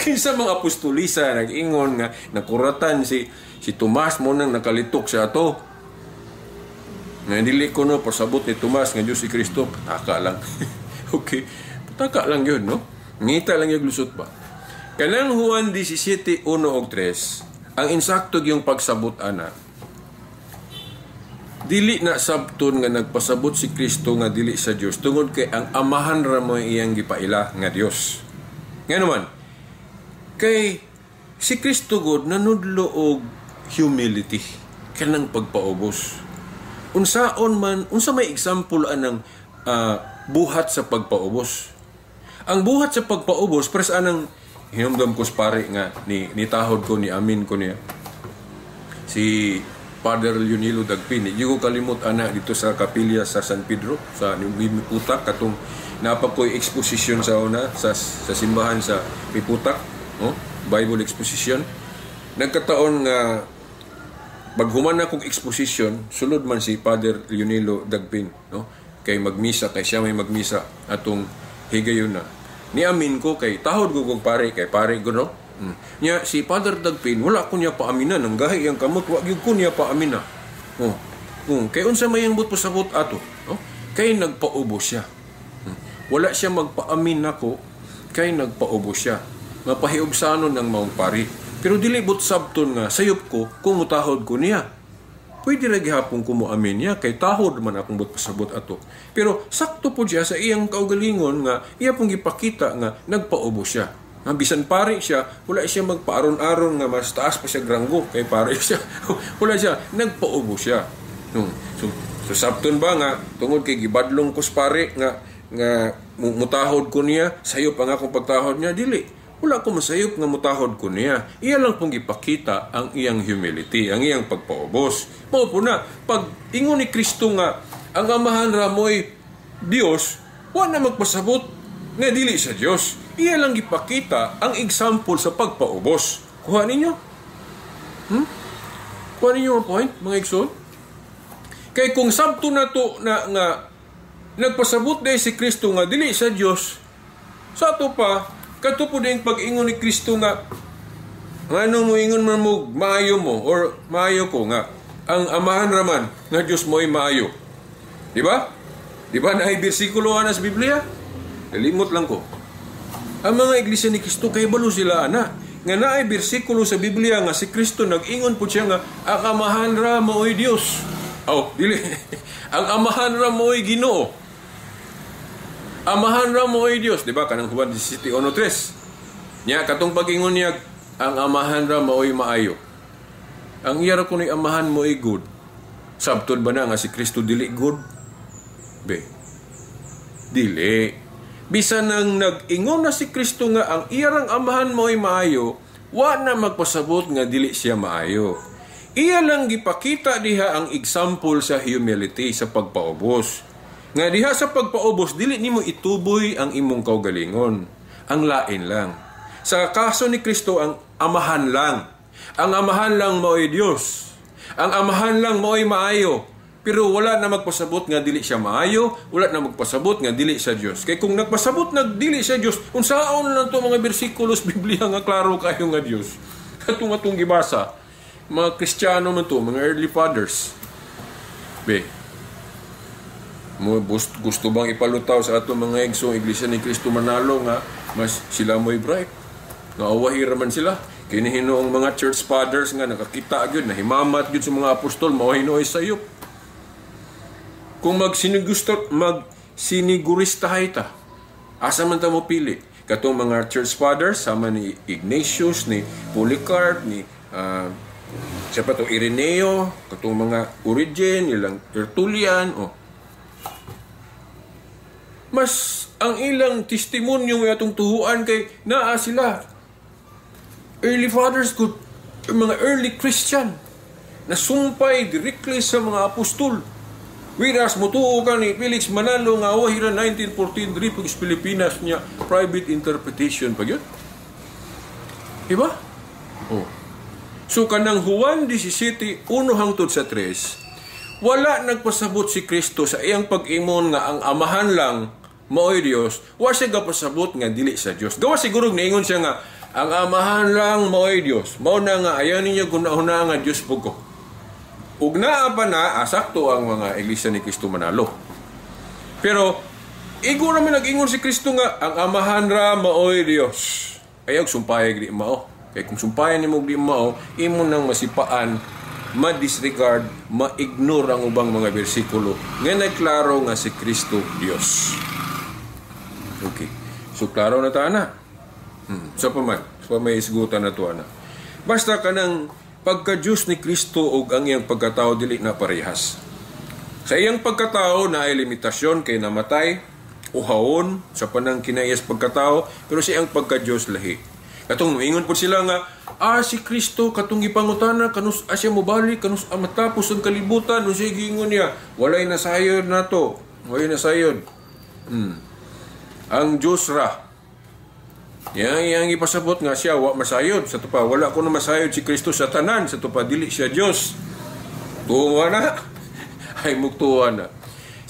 Kinsa mga apostolisa, nag-ingon nga, nakuratan si Tomas mo nang nakalitok sa ato. Nga dili ko no, pasabot ni Tomas nga Diyos si Kristo, pataka lang. Okay, pataka lang yun, no? Ngita lang yung lusot ba? Kanang Juan 17:1 o 3, ang insakto yung pagsabot ana, dili na sabton nga nagpasabot si Kristo nga dili sa Dios tungod kay ang amahan ra mo iyang gipaila nga Dios. Nga naman kay si Kristo God nanudlo og humility kanang pagpaubos. Unsa may example anang buhat sa pagpaubos. Ang buhat sa pagpaubos pres anang hinumdum ko pare nga ni tahod ko ni amin ko niya. Si Father Leonilo Dagpin. Hindi ko kalimot ana dito sa kapilya sa San Pedro, sa Miputak, katong napakoy exposition sa una, sa simbahan sa Miputak, no? Bible exposition. Nagkataon nga, paghuman na kong exposition, sulod man si Father Leonilo Dagpin, no? Kay magmisa, kay siya may magmisa, atong higayon na. Niamin ko kay tahod ko kong pare, kay pare ko, no? Nya si Father Dagpin wala ko niya paaminan ang gahi ang kamot wa gyud ko niya paamina. Kay unsa may ang but pasabot ato, no? Kay nagpaubos siya. Wala siya magpaamin nako kay nagpaubos siya. Mapahiubsanon ang maong pari. Pero dili but sabton nga sayop ko kung mutahod ko niya. Pwede ra gihapon ko mo amin niya kay tahod man akong but pasabot ato. Pero sakto po siya sa iyang kaugalingon nga iya pong gipakita nga nagpaubos siya. Bisan pare siya, wala siya magpaaron-aron nga mas taas pa siya granggo kay pare siya. Wala siya, nagpaubo siya. So sabton ba nga, tungod kay gibadlong ko sa pare nga mutahod ko niya, sayop ang akong pagtahod niya, dili. Wala ko masayop nga mutahod ko niya. Iya lang pong ipakita ang iyang humility, ang iyang pagpaubos. Mao po na, pag ingon ni Kristo nga, ang amahan ra mo'y Dios, wala na magpasabot nga dili sa Dios. Iya lang ipakita ang example sa pagpaubos. Kuha ninyo? Kuha ninyo ang point, mga igsoon? Kay kung sabto na to na nga nagpasabot dahil si Kristo nga dili sa Dios, sa ato pa, katupo din pag-ingon ni Kristo nga ano mo ingon man mo maayo mo or maayo ko nga ang amahan raman nga Dios mo ay maayo. Di ba? Di ba na ay bersikulo sa Biblia? Kalimot lang ko. Ang mga iglesia ni Kristo kay balo sila ana nga naay bersikulo sa Biblia nga si Kristo nag-ingon po siya nga ang amahan ra mo'y Dios. Dili. Ang amahan ra mo'y Ginoo. Amahan ra mo'y Dios, di ba? Kanang Juan 17:3. Nya katong pag-ingon niya ang amahan ra mo'y maayo. Ang iya ra kuno'y amahan mo'y good. Sabtod ba na nga si Kristo dili good? Dili. Bisan nang nag-ingon na si Kristo nga ang iyang amahan mo'y maayo, wa na magpasabot nga dili siya maayo. Iya lang gipakita diha ang example sa humility, sa pagpaubos. Nga diha sa pagpaubos, dili nimo ituboy ang imong kaugalingon. Ang lain lang. Sa kaso ni Kristo, ang amahan lang. Ang amahan lang mo'y Dios. Ang amahan lang mo'y maayo. Pero wala na magpasabot nga dili siya maayo, wala na magpasabot nga dili sa Dios. Kay kung nagpasabot nga dili sa Dios, unsaon lang to mga bersikulos Biblia nga klaro kayo nga Dios. Atong gibasa, mga Kristiyano man to, mga early fathers. Gusto bang ipalutaw sa atong mga igsong Iglesia ni Cristo Manalo nga mas sila mo'y bright? Nga awahira man sila. Kinihinoong mga church fathers nga nakakita gyud, nahimamat gyud sa mga apostol, mawahinoy sayop. Kung magsiniguristahay ta, asa man ta mo pili? Katong mga church fathers, sama ni Ignatius, ni Polycarp, ni Siya pa to Ireneo, katong mga Origen, ilang Tertullian, mas ang ilang testimonyo nga atong tuhuan kay naa sila. Early fathers good, mga early Christian, nasumpay directly sa mga apostol. Whereas mutuo ka ni Felix Manalo nga wahira 1914 diri pag Pilipinas niya private interpretation pa yun. Diba? So kanang Juan 17, 1 hangtod sa 3, wala nagpasabot si Kristo sa iyang pag-imon nga ang amahan lang mao'y Dios, wa siya gapasabot nga dili sa Dios. Gawa siguro niingon siya nga ang amahan lang mao'y Dios. Mao na nga ayaw ninyo guna-una nga Dios po ko. Ug naa pa na sakto ang mga iglesia ni Kristo Manalo. Pero igo naman nag-ingon si Kristo nga ang amahan ra mao'y Dios. Ayaw sumpayag di mao. Kaya kung sumpayan ni mo di mao, imo nang masipaan, ma-disregard, ma-ignore ang ubang mga bersikulo nga nagklaro nga si Kristo Dios. Okay. So klaro na ta na. So pa may isgutan na to na. Basta kanang pagka-Diyos ni Kristo ug ang iyang pagkatao dili na parehas. Sa iyang pagkatao na ay limitasyon kay namatay, uhawon sa panang kinayas pagkatao, pero sa iyang pagka-Diyos lahi. Katong ingon po sila nga, si Kristo katong gipangutana kanus asya mobalik kanus matapos ang kalibutan, no sige ingon niya, walay nasayod nato. Walay nasayod. Ang Diyos ra. Yang ipasabot nga siya wa masayod sa tupa, wala ko na masayod si Kristo sa tanan sa tupa dili siya Dios. Tuwa na ay muktuwa na.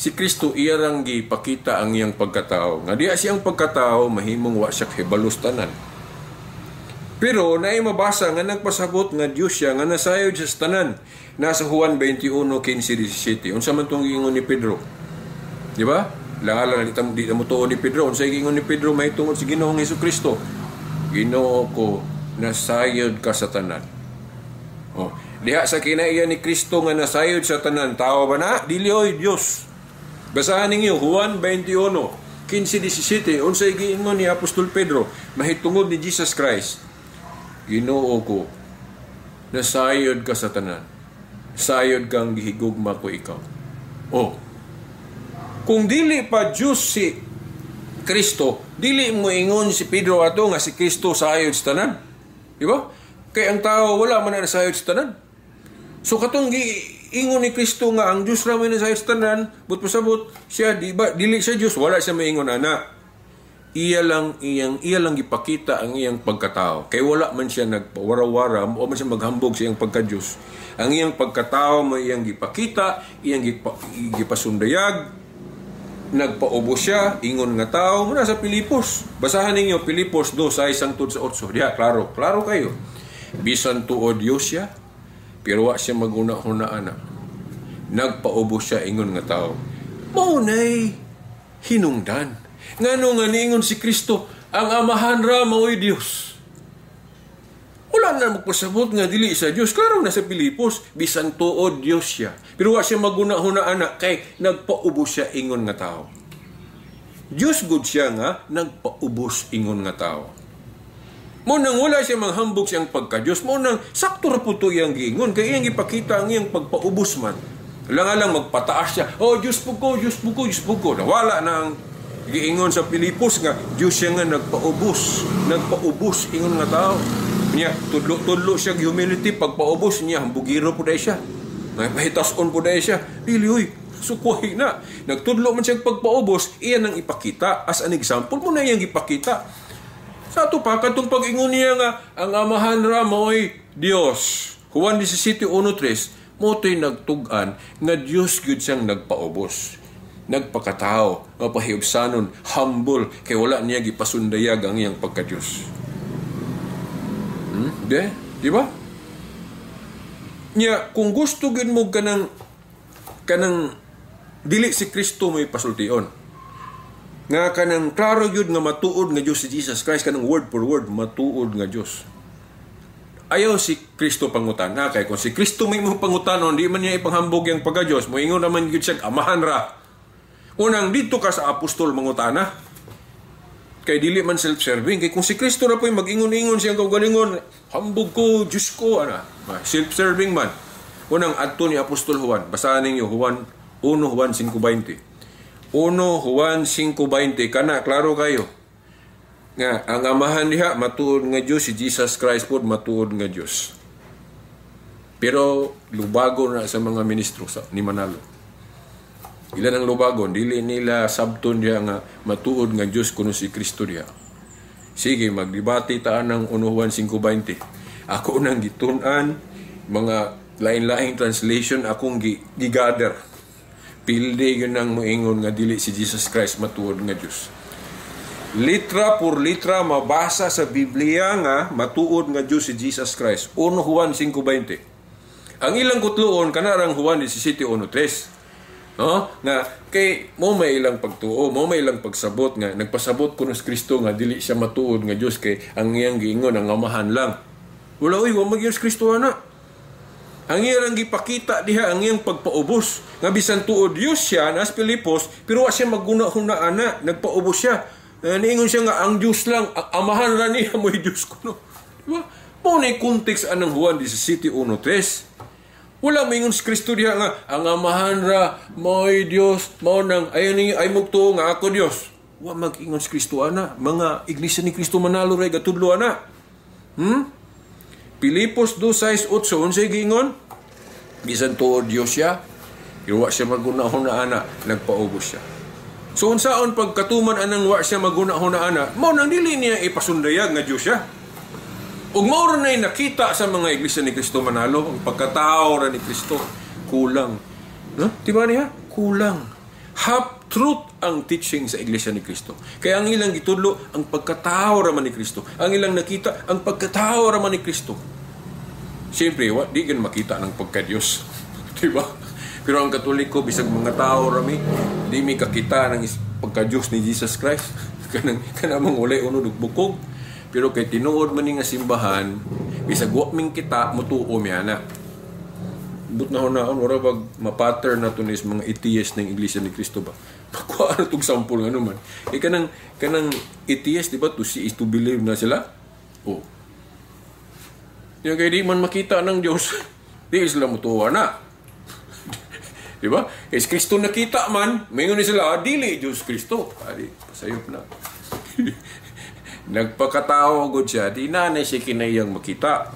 Si Kristo iya rang gipakita ang iyang pagkatao. Nga diya siyang pagkatao mahimong wa siya hibalos tanan. Pero naay mabasa nga nagpasabot nga Dios siya nga nasayod siya sa tanan. Nasa Juan 21:15-17. Unsa man tong giingon ni Pedro? Di ba? Langalan di mo tuon ni Pedro. Unsay giingon ni Pedro mahitungod sa Ginoong Hesukristo? Ginoo ko, nasayod ka sa tanan. Diha sa kinaiya ni Kristo nga nasayod sa tanan, tao ba na? Dili oy Dios. Basahan ninyo Juan 21:15-17. Unsay giingon ni Apostol Pedro mahitungod ni Jesus Christ? Ginoo ko, nasayod ka sa tanan. Sayod kang gihigugma ko ikaw. Kung dili pa Diyos si Kristo, dili mo ingon si Pedro ato nga si Kristo sayod sa tanan. Di ba? Kaya ang tao wala man na sayod sa tanan. So katong ingon ni Kristo nga ang Diyos ra man na sayod sa tanan, but pasabot siya dili siya Diyos, wala siya maingon ana. Iya lang gipakita ang iyang pagkatao. Kay wala man siya nagpawara-wara o man siya maghambog sa iyang pagka-Diyos. Ang iyang pagkatao mo iyang gipakita, iyang gipasundayag, nagpaubos siya, ingon nga tao, muna sa Pilipos. Basahan ninyo, Pilipos 2:1-8. Diya, klaro kayo. Bisan tuod Diyos siya, pero wa siya maguna-hunaan na. Nagpaubos siya, ingon nga tao. Maunay, hinungdan. Ngano nga niingon si Kristo, ang amahan ra mao'y Diyos. Wala na magpasabot nga dili sa Diyos. Klaro na sa Pilipos, bisan tuod Diyos siya. Pero wa siya maguna-hunaan na kay nagpaubos siya ingon nga tao. Diyos good siya nga nagpaubos ingon nga tao. Munang wala siya manghambog siyang pagka-Diyos. Munang sakto ra po ito iyang giingon. Kaya iyang ipakita ang iyang pagpaubos man. Lang magpataas siya. Diyos po ko, Diyos po ko, Diyos po ko. Wala na ang giingon sa Pilipos nga Diyos siya nga nagpaubos ingon nga tao. Niya tudlo siya humility pagpaubos niya hambugiro po dai siya. May pahitason po dai siya. Dili oy, sukuhi na. Nagtudlo man siya pagpaubos, iyan ang ipakita as an example mo na iyang ipakita. Sa ato pa kadtong pag-ingon niya nga ang amahan ra mao'y Dios. Juan 17:1-3 motoy nagtug-an nga Dios gyud siyang nagpaubos. Nagpakatao, mapahiubsanon, humble, kay wala niya gipasundayag ang iyang pagka-Diyos. Di ba? Nya, kung gusto gid mo kanang dili si Kristo may pasultion. Nga kanang klaro gyud nga matuod nga Dios si Jesus Christ, kanang word for word matuod nga Dios. Ayaw si Kristo pangutana kay kung si Kristo may mo pangutanon, di man niya ipanghambog yang pagka-Dios, moingon naman gyud siya amahan ra. Unang dito ka sa apostol mangutana. Kay dili man self-serving. Kay kung si Kristo na po'y mag-ingon-ingon siyang kaugalingon, hambog ko, Diyos ko, self-serving man. Unang adto ni Apostol Juan, basahan ninyo, 1 Juan 5:20. 1 Juan 5:20, kana, klaro kayo. Nga, ang amahan diha, matuod nga Diyos, si Jesus Christ po, matuod nga Diyos. Pero, lubago na sa mga ministro ni Manalo. Ilan ang lubagon, dili nila sabton diya nga matuod nga Diyos kuno si Kristo diya. Sige, magdebate taan ng 1 Juan 5:20. Ako nang gitun-an, mga lain-laing translation akong gigather. Pilde yun ang moingon nga dili si Jesus Christ matuod nga Diyos. Litra por litra mabasa sa Biblia nga matuod nga Diyos si Jesus Christ. 1 Juan 5:20. Ang ilang kutloon kanarang Juan 17:1-3. No? Nga kay mo may ilang pagtuo, mo may ilang pagsabot nga nagpasabot kuno si Kristo nga dili siya matuod nga Diyos kay ang iyang giingon ang amahan lang. Wala wa magyos Kristo ana. Ang iyang gipakita diha ang iyang pagpaubos nga bisan tuod Diyos siya nas Pilipos pero wa siya magguna-huna ana, nagpaubos siya. Niingon siya nga ang Diyos lang, ang amahan ra niya mo'y Diyos kuno. Diba? Mo na context anang Juan 17:1-3. Wala maingon si Kristo diha nga ang amahan ra mo'y Diyos, mao nang ayon ni ay mugtuo nga ako Diyos. Wa mag-ingon si Kristo ana, mga iglesia ni Kristo Manalo ray gatudlo ana. Pilipos 2:6-8 unsay giingon? Bisan tuod Dios siya, pero wa siya magunahon na ana, nagpaubos siya. So unsaon pagkatuman anang wa siya magunahon na ana, mao nang dili niya ipasundayag nga Dios siya. Ug mao ra nay nakita sa mga iglesia ni Kristo Manalo ang pagkatao ra ni Kristo kulang. No? Diba niya? Kulang. Half truth ang teaching sa iglesia ni Kristo. Kaya ang ilang gitudlo ang pagkatao ra man ni Kristo. Ang ilang nakita ang pagkatao ra man ni Kristo. Siyempre, di gan makita ng pagka-Diyos. Diba? Pero ang Katoliko, bisag mga tao rami, di mi kakita ng pagka-Diyos ni Jesus Christ. Kanamang ulay uno dugbukog. Pero kay tinuod man nga simbahan, bisag wa ming kita mutuo mi ana. But na hunaon ora bag ma-pattern na tunis mga atheist ng Iglesia ni Cristo ba. Pakuha na tong sample nga naman. Kanang atheist diba to see is to believe na sila. Oh. Yung kay di man makita ng Diyos, di sila mutuwa na. Diba? Kay Kristo nakita man, mayon ni sila, dili Diyos Kristo. Adi, pasayop na. Nagpakatao gud siya, di na siya kinayang makita.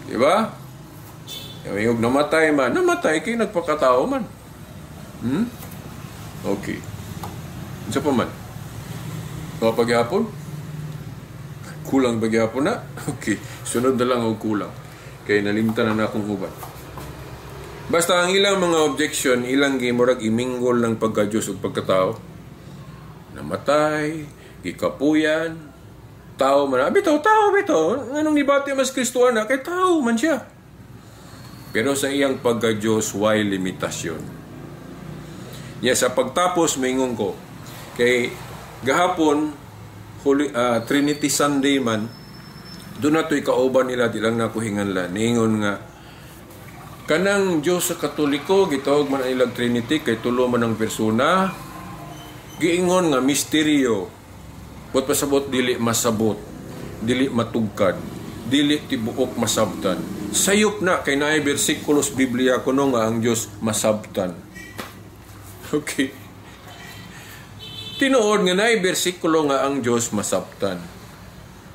Diba? Yung namatay man, namatay kay nagpakatao man. Okay. Isa pa man. Papaghapon? Kulang paghapon na? Okay. Sunod na lang ang kulang. Kaya nalimtan na akong uban. Basta ang ilang mga objection, ilang gimurag iminggol ng pagka-Diyos o pagkatao. Namatay, ikapuyan, tao man. Bito. Anong nibati mas Kristo na? Kay tao man siya. Pero sa iyang pagka-Diyos, way limitasyon. Sa pagtapos, maingon ko, kay gahapon, Trinity Sunday man, doon na ito'y kauban nila, di lang nakuhingan la. Ningon nga, kanang Diyos sa Katoliko, gitawag man ilang Trinity, kay tulo man ang persona, giingon nga, misteryo, buat pasabot, dili masabot, dili matugkad, dili tibuok masabtan. Sayop na, kay naay bersikulos Biblia kuno nga ang Diyos masabtan. Okay. Tinuod nga naay bersikulo nga ang Diyos masabtan.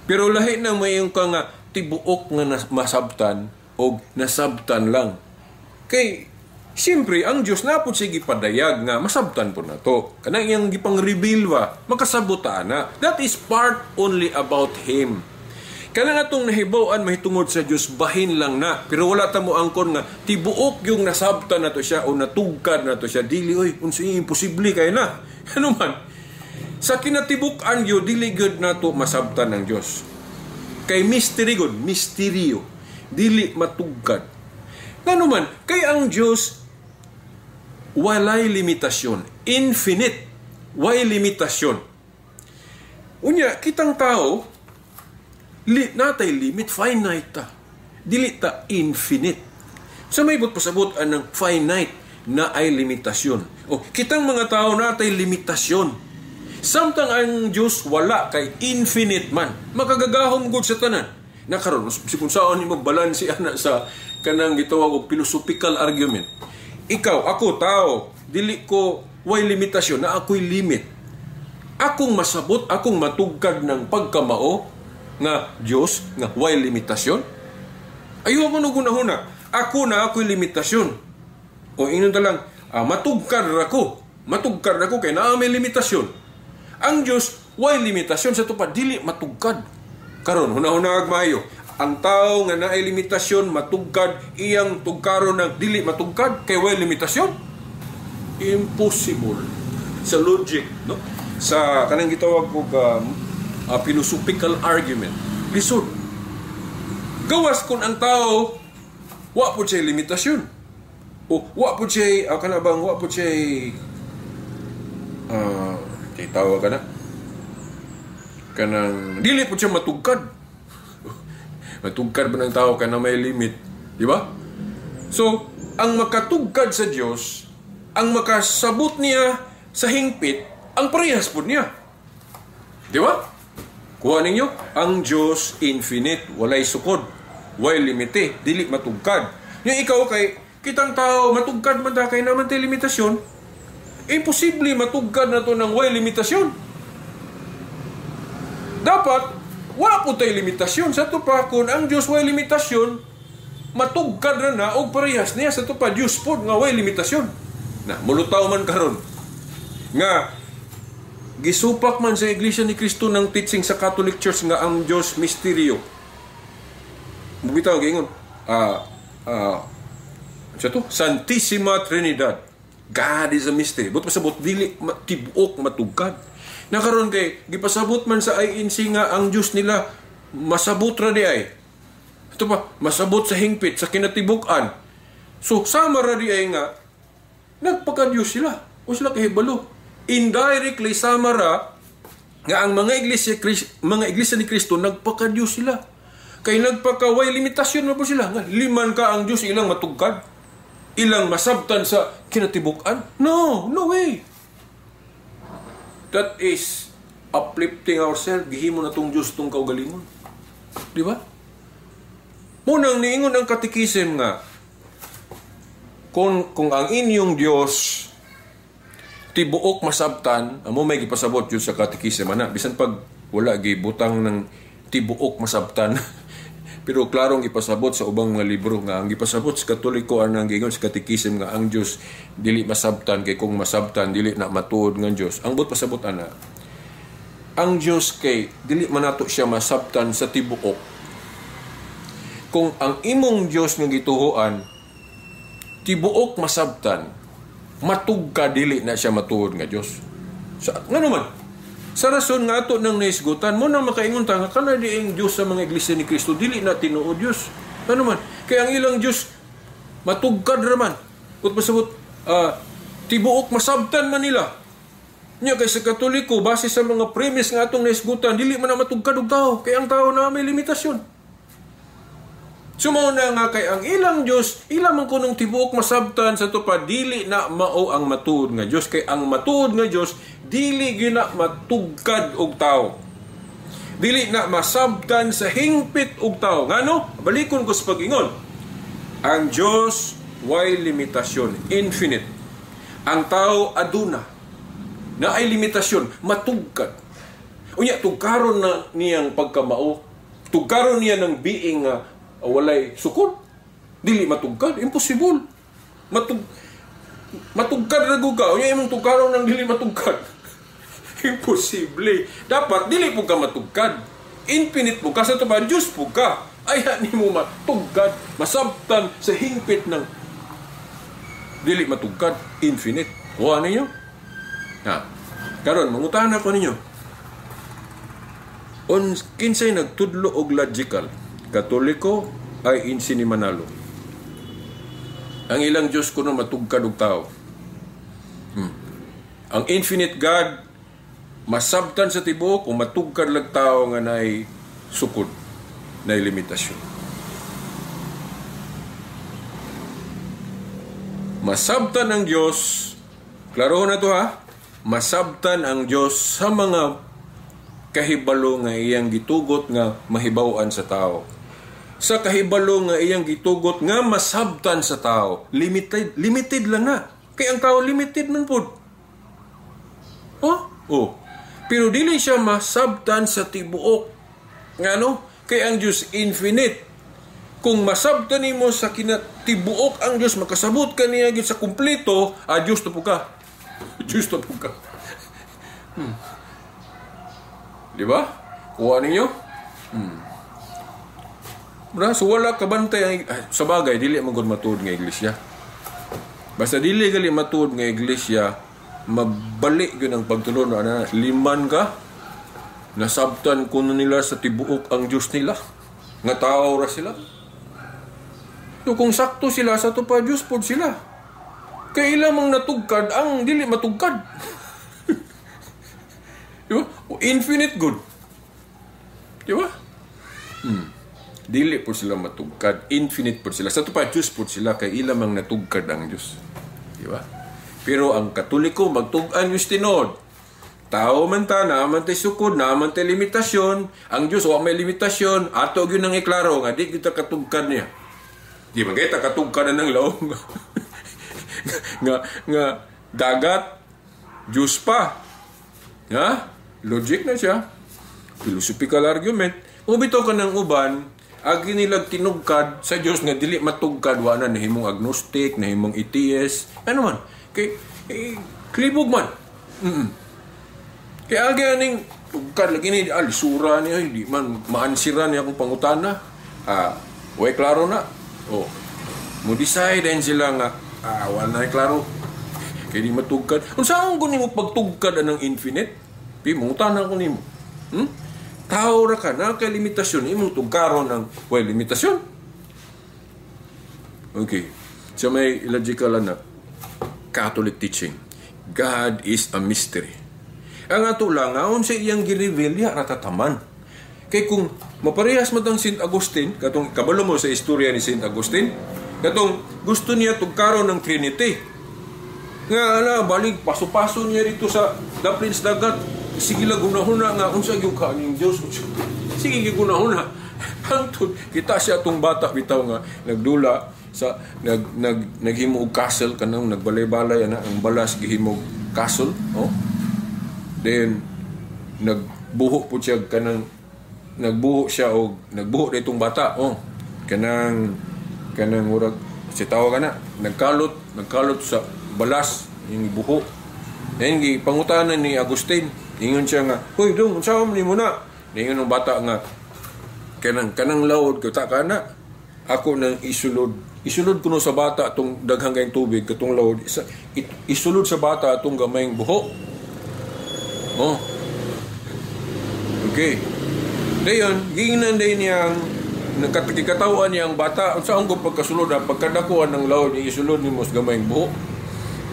Pero lahi na mayong ka nga tibuok nga masabtan o nasabtan lang. Kay, siyempre, ang Diyos na po sige padayag nga masabtan po na to. Kanang iyang gipang-reveal ba, makasabuta na. That is part only about Him. Kanang atong nahibawan mahitungod sa Diyos, bahin lang na. Pero wala ta mo angkon nga, tibuok yung nasabtan na to siya o natugkad na to siya. Dili, unsay imposible kayo na. Ano man? Sa kinatibukan yun, dili good na to masabtan ng Diyos. Kay mystery good, misteryo. Dili matugkad. Ano man? Kay ang Diyos, walay limitasyon. Infinite. Way limitasyon. Unya, kitang tao, natay limit, finite ta. Dili ta infinite. Sa may pasabot ng finite na ay limitasyon. O, kitang mga tao natay limitasyon. Samtang ang Diyos wala kay infinite man. Makagagahom gud sa tanan. Nakaroon, kung saan ni magbalansi ana sa kanang gitawag og philosophical argument. Ikaw, ako, tao, dili ko way limitasyon na ako'y limit. Akong masabot, akong matugkad ng pagkamao nga Diyos nga way limitasyon. Ayaw mo nung ako'y limitasyon. O inon lang, matugkad ako kay naa may limitasyon. Ang Diyos way limitasyon sa tupad dili matugkad. Karon hunahunag maayo. Ang tao nga naay limitasyon matugkad, iyang tugkaron ng dili matugkad kay way limitasyon. Impossible sa logic, no? Sa kanang gitawag ko philosophical argument. Lisod. Gawas kun ang tao wa po siya limitasyon. O wa po siya wa po siya tawag ka na kanang dili po siya matugkad. Matugkad ba ng tao kana may limit, di ba? So, ang makatugkad sa Dios, ang makasabot niya sa hingpit, ang parehas po niya. Di ba? Kuha ninyo, ang Dios infinite, walay sukod, way limite, dili matugkad. Yung ikaw kay kitang tao matugkad man ta kay naman tay limitasyon, imposible matugkad na to ng way limitasyon. Dapat wala po tayo limitasyon. Sa ito pa, kung ang Diyos way limitasyon, matugkad na o parehas niya. Sa ito pa, Diyos po nga way limitasyon. Na, mulutaw man karon nga, gisupak man sa Iglesia ni Cristo ng teaching sa Catholic Church nga ang Diyos misteryo. Bumitaw, gingon, Santissima Trinidad. God is a mystery. But pasabot, dili tibuok matugkad. Nakaroon kay, gipasabot man sa INC nga ang Diyos nila, masabot ra di ay. Ito pa, masabot sa hingpit, sa kinatibukan. So, sama ra di ay nga, nagpaka-Diyos sila. O sila kahibalo. Indirectly, sama ra, nga ang mga iglesia ni Cristo, nagpaka-Diyos sila. Kay nagpaka-way limitasyon na po sila. Nga, liman ka ang Diyos, ilang matugkad. Ilang masabtan sa kinatibukan. No way. That is uplifting ourselves. Gihimo na itong Diyos itong kaugalingon. Di ba? Munang niingon ang katikisim nga, kung ang inyong Diyos tibuok masabtan, amo may gipasabot yun sa katikisim, bisan pag wala gibutang ng tibuok masabtan, pero klarong ipasabot sa ubang mga libro nga ang ipasabot sa Katoliko ang gingon sa katikisim nga ang Dios dili masabtan kay kung masabtan dili na matuod nga Dios. Ang but pasabot ana. Ang Dios kay dili man nato siya masabtan sa tibuok. Kung ang imong Dios nga gituhuan tibuok masabtan, matugka dili na siya matuod nga Dios. Ngano man? Sa rason nga ato ng naisgutan, mo nang makaingon ta nga kana diing Dios sa mga iglesia ni Kristo dili na tinuod Dios. Ano man? Kaya ang ilang Dios matugkad ra man. Kung pasabot tibuok masabtan man nila. Nya kay sa Katoliko base sa mga premise nga atong naisgutan dili man na matugkad og tao kay ang tao na may limitasyon. Sumo na nga kay ang ilang Dios ilang man kunong tibuok masabtan sa tupad dili na mao ang matuod nga Dios kay ang matuod nga Dios dili gina matugkad og tao. Dili na masabtan sa hingpit og tao. Ngano? Balikon ko sa pag-ingon. Ang Dios way limitasyon, infinite. Ang tao aduna na ay limitasyon, matugkad. Unya tugkaron na niyang pagkamao, tugkaron niya ng being walay sukod. Dili matugkad, impossible. Matugkad ra gud ka, unya imong tugkaron ng dili matugkad. Imposible. Dapat dili po ka matugkad. Infinite po ka sa tuban Diyos po ka. Ay nimo matugkad, masabtan sa hingpit ng dili matugkad, infinite. Kuha ninyo? Karon mangutahan ako ninyo. Kinsay nagtudlo og logical, Katoliko ay insi ni Manalo. Ang ilang Diyos kuno matugkad og tao. Ang infinite God masabtan sa tibuok o matugkad lag tao nga naay sukod, naay limitasyon. Masabtan ng Diyos, klaro na to ha, masabtan ang Dios sa mga kahibalo nga iyang gitugot nga mahibaw-an sa tao. Sa kahibalo nga iyang gitugot nga masabtan sa tao, limited lang na. Kaya ang tao limited man po. Oh. Pero dili siya masabtan sa tibuok. Ngano? Kaya ang Diyos infinite. Kung masabtan nimo sa kinatibuok ang Diyos, makasabot ka niya sa kumpleto, Diyos to po ka. Diyos to po ka. Di ba? Kuha ninyo? So wala kabantay sa bagay, dili magod matuod nga iglesia. Basta dili gali matuod nga iglesia, mabalik yun ang pagtulon na liman ka, nasabtan ko na nila sa tibuok ang Diyos nila. Nga tao ra sila. So kung sakto sila sa to pa Diyos pod sila. Kaya ilamang natugkad ang dili matugkad. Diba? Infinite good. Diba? Dili po sila matugkad. Infinite po sila. Sa to pa Diyos po sila. Kaya ilamang natugkad ang Diyos. Diba? Pero ang Katoliko magtug-an Diyos tinod. Tao man ta, naman tayo sukod, naman tayo limitasyon. Ang Diyos, wala may limitasyon. Ato yun ang iklaro nga, di kita katugkad niya. Di ba kita katugkad na ng laong? nga dagat, Diyos pa. Logic na siya. Philosophical argument. Ubito ka ng uban, agi nilag tinugkad sa Diyos nga dili matugkad, wala na himong agnostic, na himong atheist. Ano man? Klibog man. Kaya agi aning tugkad lagi ni alisura niya, di man maansiran niya akong pangutana. Way klaro na. Mo decide din sila nga, wala na klaro. Kaya di matugkad. Kung saan ko nimo pagtugkad ng infinite? Mangutana ko nimo. Tao ra ka na kay limitasyon, imong tugkaron ng limitasyon. Okay. So may illogical na Catholic teaching. God is a mystery. Ang ato lang, aon sa iyang gi-reveal, ratataman. Kaya kung maparehas mo itong St. Augustine, katong kabalo mo sa istorya ni St. Augustine, katong gusto niya tugkaron ng Trinity. Nga, balik, paso-paso niya rito sa Daplins Dagat. Sige lang, gunahuna nga, unsa yung kaning Diyos. Sige, gunahuna. Hangtod, kita siya itong bata, bitaw nga, nagdula, sa naghimog castle kanang nagbalay-balay ang balas gihimog castle then nagbuho po siya kanang nagbuho siya og nagbuho ditong bata kanang murag si tawo kana nagkalot sa balas yung buho then gipangutanan ni Agustin ingon siya nga hoy dong unsa man nimo na ingon ng bata nga kanang lawod kita kana ako nang isulod kuno sa bata atong daghang kayong tubig katong lawod isulod sa bata atong gamayng buho. Okay. Dayon giingnan day niyang nagkatikatawan niyang bata unsa ang pagkasulod pagkadakuan ng lawod isulod nimo sa gamayng buho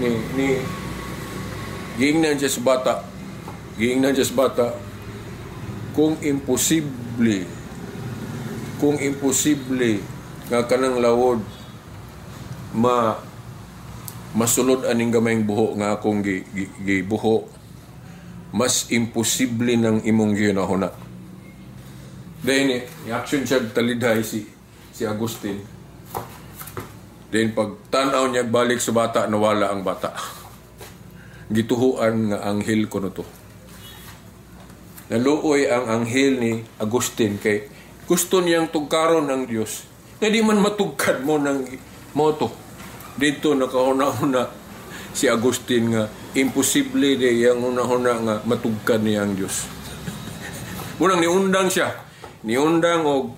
ni giingnan siya sa bata kung imposible nga kanang lawod masulod aning gamayng buho nga akong gibuho mas imposible ng imong ginahuna. Then i-action siya talidhay si Agustin. Then pag tanaw niya balik sa bata nawala ang bata. Gituhuan nga anghel ko no to. Naluoy ang anghel ni Agustin kay gusto niyang tugkaron ng Diyos. Na di man matugkad mo ng moto. Dito nakahuna-huna si Agustin nga imposible di yang una-huna nga matugkad niya ang Diyos. Munang niundang siya. Niundang og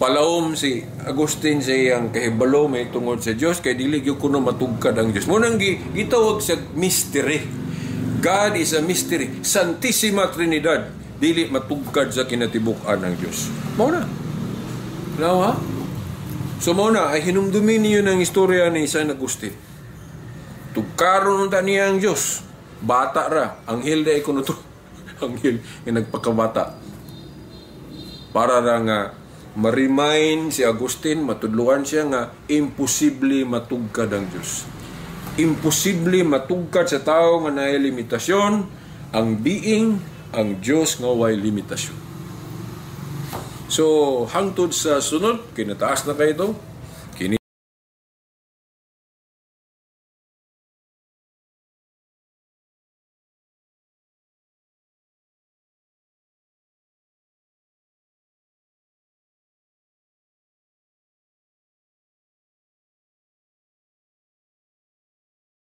palawom si Agustin sa iyang kahibalo may tungod sa Diyos kay dili gyud kuno matugkad ang Diyos. Munang gitawag sa mystery. God is a mystery. Santissima Trinidad. Dili matugkad sa kinatibuk-an ng Diyos. Mao na. Nawa? So mao na ay hinumdumi niyo ng istorya ni San Agustin. Tugkaron ta niya ang Diyos. Bata ra, anghel day kuno to. Anghel nga nagpakabata. Para ra nga ma-remind si Agustin, matudluan siya nga imposible matugkad ang Diyos. imposible matugkad sa tao nga naay limitasyon. Ang being, ang Dios nga way limitasyon. So hangtod sa sunod, kinataas na kayo ito.